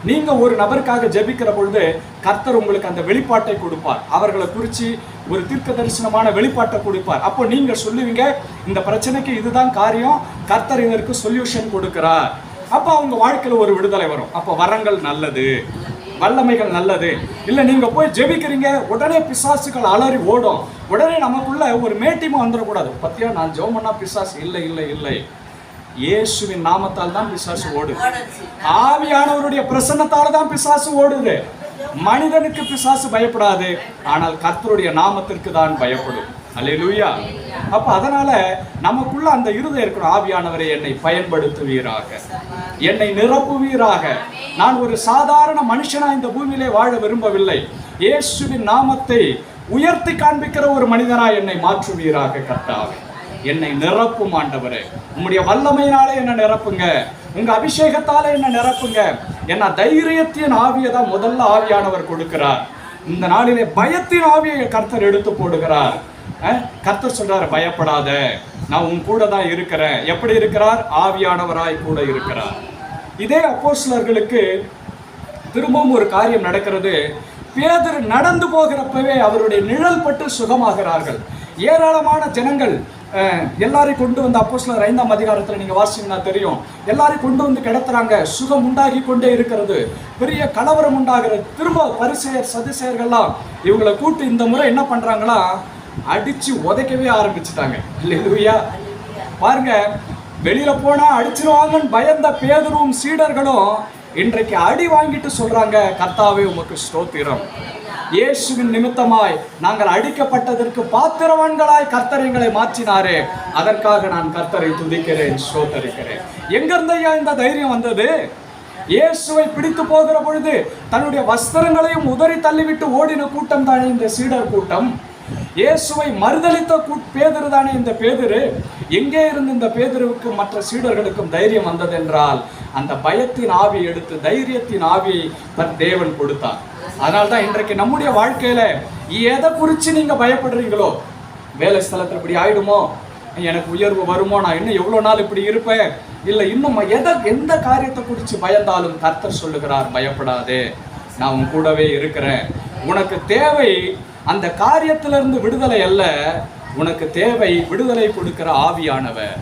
நீங்க ஒரு நபருக்காக ஜெபிக்கிற பொழுது கர்த்தர் உங்களுக்கு அந்த வெளிப்பாட்டை கொடுப்பார். அவர்களை குறித்து ஒரு தீர்க்க தரிசனமான வெளிப்பாட்டை கொடுப்பார். அப்போ நீங்க சொல்லுவீங்க, இந்த பிரச்சனைக்கு இதுதான் காரியம், கர்த்தர் இதற்கு சொல்யூஷன் கொடுக்கிறார். அப்போ அவங்க வாழ்க்கையில ஒரு விடுதலை வரும். அப்போ வரங்கள் நல்லது, வல்லமைகள் நல்லது. இல்ல நீங்க போய் ஜெபிக்கிறீங்க, உடனே பிசாசுகள் அலறி ஓடும். உடனே நமக்குள்ள ஒரு மேட்டிமா வந்துடக்கூடாது. பத்தியா, நான் ஜெபம் பண்ணா பிசாசு இல்லை இல்லை இல்லை. இயேசுவின் நாமத்தால் தான் பிசாசு ஓடுது. ஆவியானவருடைய பிரசன்னத்தால தான் பிசாசு ஓடுது. மனிதனுக்கு பிசாசு பயப்படாது, ஆனால் கர்த்தருடைய நாமத்திற்கு தான் பயப்படும். அல்லேலூயா. அப்ப அதனால நமக்குள்ள அந்த இருதயம் இருக்கணும். ஆவியானவரை என்னை பயன்படுத்துவீராக, என்னை நிரப்புவீராக. நான் ஒரு சாதாரண மனுஷனா இந்த பூமியிலே வாழ விரும்பவில்லை. இயேசுவின் நாமத்தை உயர்த்தி காண்பிக்கிற ஒரு மனிதனா என்னை மாற்றுவீராக. கர்த்தாவே, என்னை நிரப்பும் ஆண்டவரே. உம்முடைய வல்லமையினாலே என்ன நிரப்புங்க, உங்க அபிஷேகத்தாலே என்ன நிரப்புங்க. என்ன தைரியத்தின் ஆவியை தான் முதல்ல ஆவியானவர் கொடுக்கிறார். இந்த நாளிலே பயத்தின் ஆவியை கர்த்தர் எடுத்து போடுகிறார். கர்த்தர் சொல்றாரு, பயப்படாத, நான் உன் கூட தான் இருக்கிறேன். எப்படி இருக்கிறார்? ஆவியானவராய் கூட இருக்கிறார். இதே அப்போஸ்தலர்களுக்கு திரும்பவும் ஒரு காரியம் நடக்கிறது. பேதுரு நடந்து போகிறப்பவே அவருடைய நிழல் பட்டு சுகமாகிறார்கள். ஏராளமான ஜனங்கள் எல்லாரையும் கொண்டு வந்து, அப்போஸ்தலர் 5ஆம் அதிகாரத்தில் நீங்க வாசிங்கன்னா தெரியும், எல்லாரையும் கொண்டு வந்து கிடத்துறாங்க. சுகம் உண்டாகி கொண்டே இருக்கிறது. பெரிய கலவரம் உண்டாகிறது. திரும்ப பரிசேயர் சதுசேயர்கள்லாம் இவங்களை கூட்டு இந்த முறை என்ன பண்றாங்களா, அடிச்சு உதைக்கவே ஆரம்பிச்சுட்டாங்க. அல்லேலூயா. பாருங்க, வெளியில போனா அடிச்சிருவாங்கன்னு பயந்த பேதுருவும் சீடர்களும் இன்றைக்கு அடி வாங்கிட்டு சொல்றாங்க, கர்த்தாவே உமக்கு ஸ்தோத்திரம். இயேசுவின் நிமித்தமாய் நாங்கள் அடிக்கப்பட்டதற்கு பாத்திரவான்களாய் கர்த்தர் எங்களை மாற்றினாரே, அதற்காக நான் கர்த்தரை துதிக்கிறேன், ஸ்தோத்தரிக்கிறேன். எங்கிருந்து இந்த தைரியம் வந்தது? இயேசுவை பிடித்து போகிற பொழுது தன்னுடைய வஸ்திரங்களையும் உதறி தள்ளிவிட்டு ஓடின கூட்டம் தானே இந்த சீடர் கூட்டம். இயேசுவை மறுதலித்த பேதுரு தானே இந்த பேதுரு. எங்கே இருந்து இந்த பேதுருவுக்கு மற்ற சீடர்களுக்கும் தைரியம் வந்தது என்றால், அந்த பயத்தின் ஆவியை எடுத்து தைரியத்தின் ஆவியை தன் தேவன் கொடுத்தார். அதனால்தான் இன்றைக்கு நம்முடைய வாழ்க்கையில எதை குறித்து நீங்க பயப்படுறீங்களோ, வேலை ஸ்தலத்தில் இப்படி ஆயிடுமோ, எனக்கு உயர்வு வருமோ, நான் இன்னும் எவ்வளவு நாள் இப்படி இருப்பேன், இல்லை இன்னும் எந்த காரியத்தை குறித்து பயந்தாலும் கர்த்தர் சொல்லுகிறார், பயப்படாதே, நான் உன் கூடவே இருக்கிறேன். உனக்கு தேவை அந்த காரியத்திலிருந்து விடுதலை அல்ல, உனக்கு தேவை விடுதலை கொடுக்கிற ஆவியானவர்.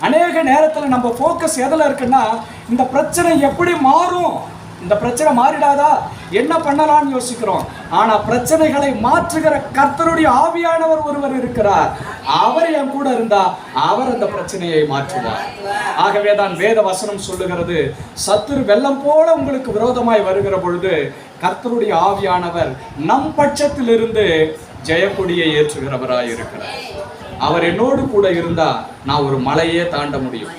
அநேக நேரத்தில் நம்ம ஃபோக்கஸ் எதில் இருக்குன்னா, இந்த பிரச்சனை எப்படி மாறும், இந்த பிரச்சனை மாறிடாதா, என்ன பண்ணலாம்னு யோசிக்கிறோம். ஆனா பிரச்சனைகளை மாற்றுகிற கர்த்தருடைய ஆவியானவர் ஒருவர் இருக்கிறார். அவர் என் கூட இருந்தா அவர் அந்த பிரச்சனையை மாற்றுவார். ஆகவே தான் வேத வசனம் சொல்லுகிறது, சத்துரு வெள்ளம் போல உங்களுக்கு விரோதமாய் வருகிற பொழுது கர்த்தருடைய ஆவியானவர் நம் பட்சத்தில் இருந்து ஜெயக்கொடியை ஏற்றுகிறவராய் இருக்கிறார். அவர் என்னோடு கூட இருந்தா நான் ஒரு மலையே தாண்ட முடியும்.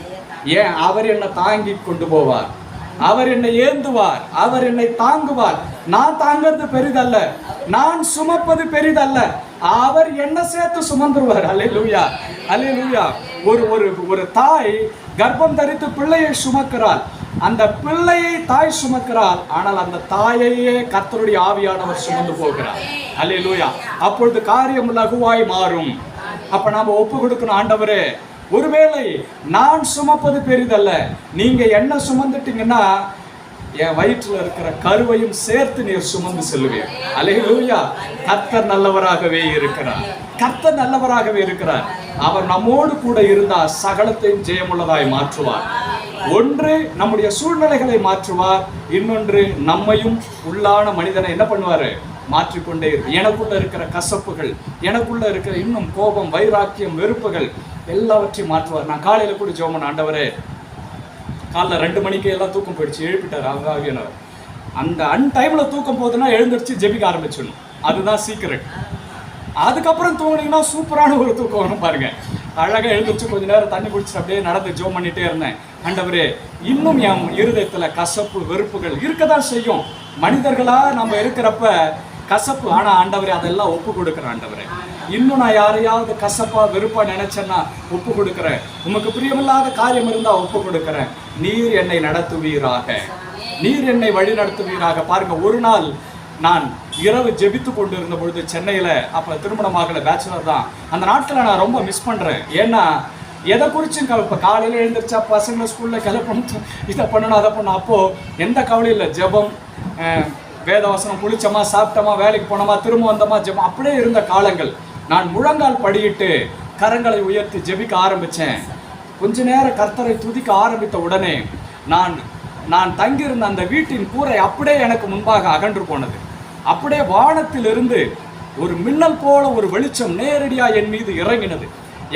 ஏன்? அவர் என்னை தாங்கி கொண்டு போவார், அவர் என்னை ஏந்துவார், அவர் என்னை தாங்குவார். நான் தாங்கிறது பெரிதல்ல, நான் சுமப்பது பெரிதல்ல, அவர் என்ன சேர்த்து சுமந்துருவார். அல்லேலூயா, அல்லேலூயா. ஒரு தாய் கர்ப்பம் தரித்து பிள்ளையை சுமக்கிறாள். அந்த பிள்ளையை தாய் சுமக்கிறாள், ஆனால் அந்த தாயையே கர்த்தருடைய ஆவியானவர் சுமந்து போகிறார். அல்லேலூயா. அப்பொழுது காரியம் லகுவாய் மாறும். அப்ப நாம ஒப்பு கொடுக்கணும், ஆண்டவரே, ஒருவேளை நான் சுமப்பது பெரிதல்ல, நீங்க என்ன சுமந்துட்டீங்கன்னா என் வயிற்றில் இருக்கிற கருவையும் சேர்த்து நீர் சுமந்து செல்லுவீர். அல்லேலூயா. கர்த்தர் நல்லவராகவே இருக்கிறார், கர்த்தர் நல்லவராகவே இருக்கிறார். அவர் நம்மோடு கூட இருந்தால் சகலத்தையும் ஜெயமுள்ளதாய் மாற்றுவார். ஒன்று நம்முடைய சூழ்நிலைகளை மாற்றுவார், இன்னொன்று நம்மையும் உள்ளான மனிதனை என்ன பண்ணுவாரு, மாற்றிக்கொண்டே இருக்கு. எனக்குள்ள இருக்கிற கசப்புகள், எனக்குள்ள இருக்கிற இன்னும் கோபம், வைராக்கியம், வெறுப்புகள் எல்லாவற்றையும் மாற்றுவார். நான் காலையில கூட ஜெபம் பண்ண, ஆண்டவரே, காலைல 2 மணிக்கு எல்லாம் தூக்கம் போயிடுச்சு, எழுப்பிட்டார் அவங்க ஆவியானவர். அந்த டைம்ல தூக்கம் போகுதுன்னா எழுந்திரிச்சு ஜெபிக்க ஆரம்பிச்சிடணும், அதுதான் சீக்கிரம். அதுக்கப்புறம் தூங்கினீங்கன்னா சூப்பரான ஒரு தூக்கம் வரும் பாருங்க. அழகா எழுந்திரிச்சு கொஞ்ச நேரம் தண்ணி குடிச்சு அப்படியே நடந்து ஜெபம் பண்ணிட்டே இருந்தேன். ஆண்டவரே, இன்னும் என் இருதயத்துல கசப்பு, வெறுப்புகள் இருக்கதான் செய்யும். மனிதர்களா நம்ம இருக்கிறப்ப கசப்பு, ஆனா ஆண்டவரே அதெல்லாம் ஒப்பு கொடுக்குறேன். ஆண்டவரே, இன்னும் நான் யாரையாவது கசப்பா வெறுப்பா நினைச்சேன்னா ஒப்பு கொடுக்குறேன். உமக்கு பிரியமில்லாத காரியம் இருந்தா ஒப்பு கொடுக்குறேன். நீர் என்னை நடத்துவீராக, நீர் என்னை வழி நடத்துவீராக. பாருங்க, ஒரு நாள் நான் இரவு ஜெபித்து கொண்டு இருந்த பொழுது சென்னையில, அப்ப திருமணமாகல, பேச்சுலர் தான். அந்த நாட்களை நான் ரொம்ப மிஸ் பண்றேன். ஏன்னா எதை குறிச்சும் இப்போ காலையில் எழுந்திரிச்சா பசங்களை ஸ்கூலில் கிளப்பணும், இதை பண்ணணும், அதை பண்ணணும். அப்போது எந்த கவலையும் இல்லை. ஜெபம், வேதவசனம், குளிச்சோமா, சாப்பிட்டோமா, வேலைக்கு போனோமா, திரும்ப வந்தோமா, ஜெபம், அப்படியே இருந்த காலங்கள். நான் முழங்கால் படியிட்டு கரங்களை உயர்த்தி ஜெபிக்க ஆரம்பித்தேன். கொஞ்ச நேரம் கர்த்தரை துதிக்க ஆரம்பித்த உடனே நான் தங்கியிருந்த அந்த வீட்டின் கூரை அப்படியே எனக்கு முன்பாக அகன்று போனது. அப்படியே வானத்திலிருந்து ஒரு மின்னல் போல ஒரு வெளிச்சம் நேரடியாக என் மீது இறங்கினது.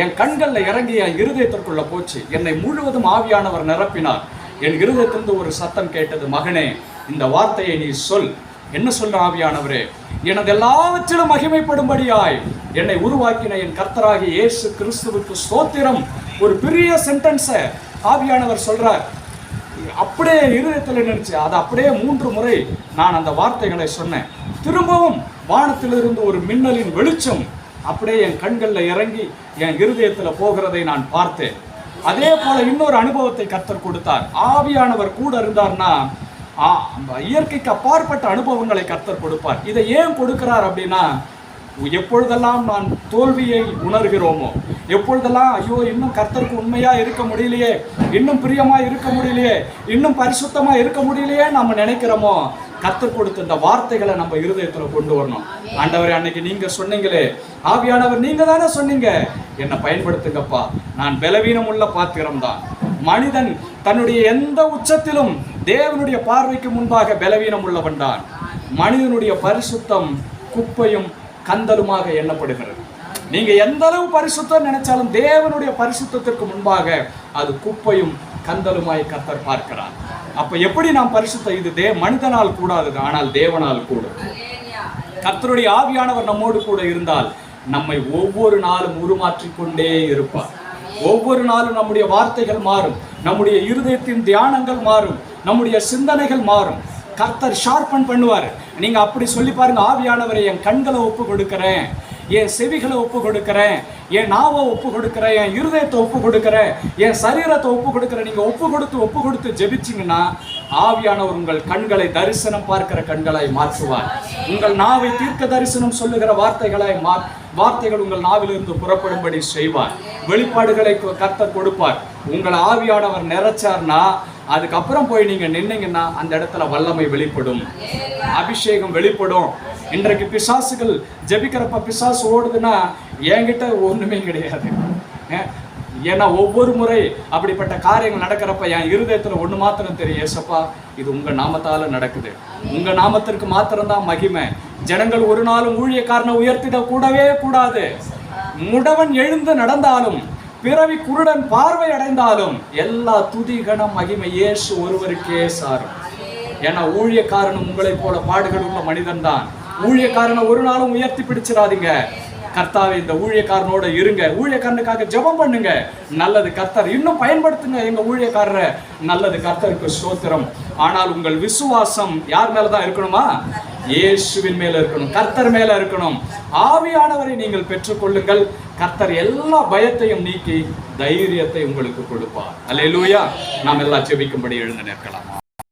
என் கண்களில் இறங்கி என் இருதயத்திற்குள்ள போச்சு. என்னை முழுவதும் ஆவியானவர் நிரப்பினார். என் இருதயத்திலிருந்து ஒரு சத்தம் கேட்டது, மகனே இந்த வார்த்தையை நீ சொல். என்ன சொல்ற ஆவியானவரே? எனது எல்லாவற்றிலும் மகிமைப்படும்படியாய் என்னை உருவாக்கின என் கர்த்தராகிய இயேசு கிறிஸ்துவுக்கு ஸ்தோத்திரம். ஒரு பெரிய சென்டென்ஸை ஆவியானவர் சொல்றார். அப்படியே இருதயத்தில் நினைச்சு அதை அப்படியே 3 முறை நான் அந்த வார்த்தைகளை சொன்னேன். திரும்பவும் வானத்திலிருந்து ஒரு மின்னலின் வெளிச்சம் அப்படியே என் கண்களில் இறங்கி என் இருதயத்தில் போகிறதை நான் பார்த்தேன். அதே போல இன்னொரு அனுபவத்தை கர்த்தர் கொடுத்தார். ஆவியானவர் கூட இருந்தார்னா இயற்கைக்கு அப்பாற்பட்ட அனுபவங்களை கர்த்தர் கொடுப்பார். இதை ஏன் கொடுக்கிறார் அப்படின்னா, எப்பொழுதெல்லாம் நான் தோல்வியை உணர்கிறோமோ, எப்பொழுதெல்லாம் ஐயோ இன்னும் கர்த்தருக்கு உண்மையா இருக்க முடியலையே, இன்னும் பிரியமா இருக்க முடியலையே, இன்னும் பரிசுத்தமா இருக்க முடியலையே நம்ம நினைக்கிறோமோ, கர்த்தர் கொடுத்த இந்த வார்த்தைகளை நம்ம இருதயத்துல கொண்டு வரணும். ஆண்டவரே, அன்னைக்கு நீங்க சொன்னீங்களே, ஆவியானவர் நீங்க தானே சொன்னீங்க, என்னை பயன்படுத்துங்கப்பா, நான் பலவீனம் உள்ள பாத்திரம் தான். மனிதன் தன்னுடைய எந்த உச்சத்திலும் தேவனுடைய பார்வைக்கு முன்பாக பலவீனம் உள்ளவன் தான். மனிதனுடைய பரிசுத்தம் குப்பையும் கந்தலுமாக எண்ணப்படுகிறது. நீங்க எந்த அளவு பரிசுத்தம் நினைச்சாலும் தேவனுடைய பரிசுத்தத்திற்கு முன்பாக அது குப்பையும் கந்தலுமாய் கர்த்தர் பார்க்கிறார். அப்ப எப்படி நாம் பரிசுத்தம்? இது மனிதனால் கூடாது, ஆனால் தேவனால் கூடும். கர்த்தருடைய ஆவியானவர் நம்மோடு கூட இருந்தால் நம்மை ஒவ்வொரு நாளும் உருமாற்றிக்கொண்டே இருப்பார். ஒவ்வொரு நாளும் நம்முடைய வார்த்தைகள் மாறும், நம்முடைய இருதயத்தின் தியானங்கள் மாறும், நம்முடைய சிந்தனைகள் மாறும். கர்த்தர் ஷார்பன் பண்ணுவார். நீங்க அப்படி சொல்லி பாருங்க, ஆவியானவரை என் கண்களை ஒப்பு கொடுக்கிறேன், என் செவிகளை ஒப்பு கொடுக்கிறேன், என் நாவை ஒப்பு கொடுக்கிறேன், என் இருதயத்தை ஒப்பு கொடுக்கிறேன், என் சரீரத்தை ஒப்பு கொடுக்கிறேன். நீங்க ஒப்பு கொடுத்து ஜெபிச்சிங்கன்னா ஆவியானவர் உங்கள் கண்களை தரிசனம் பார்க்கிற கண்களை மாற்றுவார். உங்கள் நாவை தீர்க்க தரிசனம் சொல்லுகிற வார்த்தைகள் உங்கள் நாவிலிருந்து புறப்படும்படி செய்வார். வெளிப்பாடுகளை கர்த்தர் கொடுப்பார். உங்கள் ஆவியானவர் நிறைச்சார்னா அதுக்கப்புறம் போய் நீங்க நின்னீங்கன்னா அந்த இடத்துல வல்லமை வெளிப்படும், அபிஷேகம் வெளிப்படும். இன்றைக்கு பிசாசுகள் ஜெபிக்கிறப்ப பிசாசு ஓடுதுன்னா என்கிட்ட ஒண்ணுமே கிடையாது. ஏன்னா ஒவ்வொரு முறை அப்படிப்பட்ட காரியங்கள் நடக்கிறப்ப என் இருதயத்துல ஒண்ணு மாத்திரம் தெரியும், ஏசப்பா இது உங்க நாமத்தால நடக்குது, உங்க நாமத்திற்கு மாத்திரம்தான் மகிமை. ஜனங்கள் ஒரு நாளும் ஊழியக்காரனை உயர்த்திட கூடவே கூடாது. முடவன் எழுந்து நடந்தாலும், பிறவி குருடன் பார்வை அடைந்தாலும் எல்லா துதி கணம் மகிமை இயேசு ஒருவருக்கே சாரும். ஏன்னா ஊழியக்காரனும் உங்களை போல பாடுகள் உள்ள மனிதன் தான். ஊழியக்காரனை ஒரு நாளும் உயர்த்தி பிடிச்சிடாதீங்க. கர்த்தாவே இந்த ஊழியக்காரனோட இருங்க, ஊழியக்காரனுக்காக ஜெபம் பண்ணுங்க. நல்லது கர்த்தர் இன்னும் பயன்படுத்துங்க எங்க ஊழியக்காரரை, நல்லது கர்த்தருக்கு ஸ்தோத்திரம். ஆனால் உங்கள் விசுவாசம் யார் மேலதான் இருக்கணுமா? இயேசுவின் மேல இருக்கணும், கர்த்தர் மேல இருக்கணும். ஆவியானவரை நீங்கள் பெற்றுக்கொள்ளுங்கள். கர்த்தர் எல்லா பயத்தையும் நீக்கி தைரியத்தை உங்களுக்கு கொடுப்பார். அல்லேலூயா. நாம் எல்லாம் ஜெபிக்கும்படி எழுந்து நிற்கலாம்.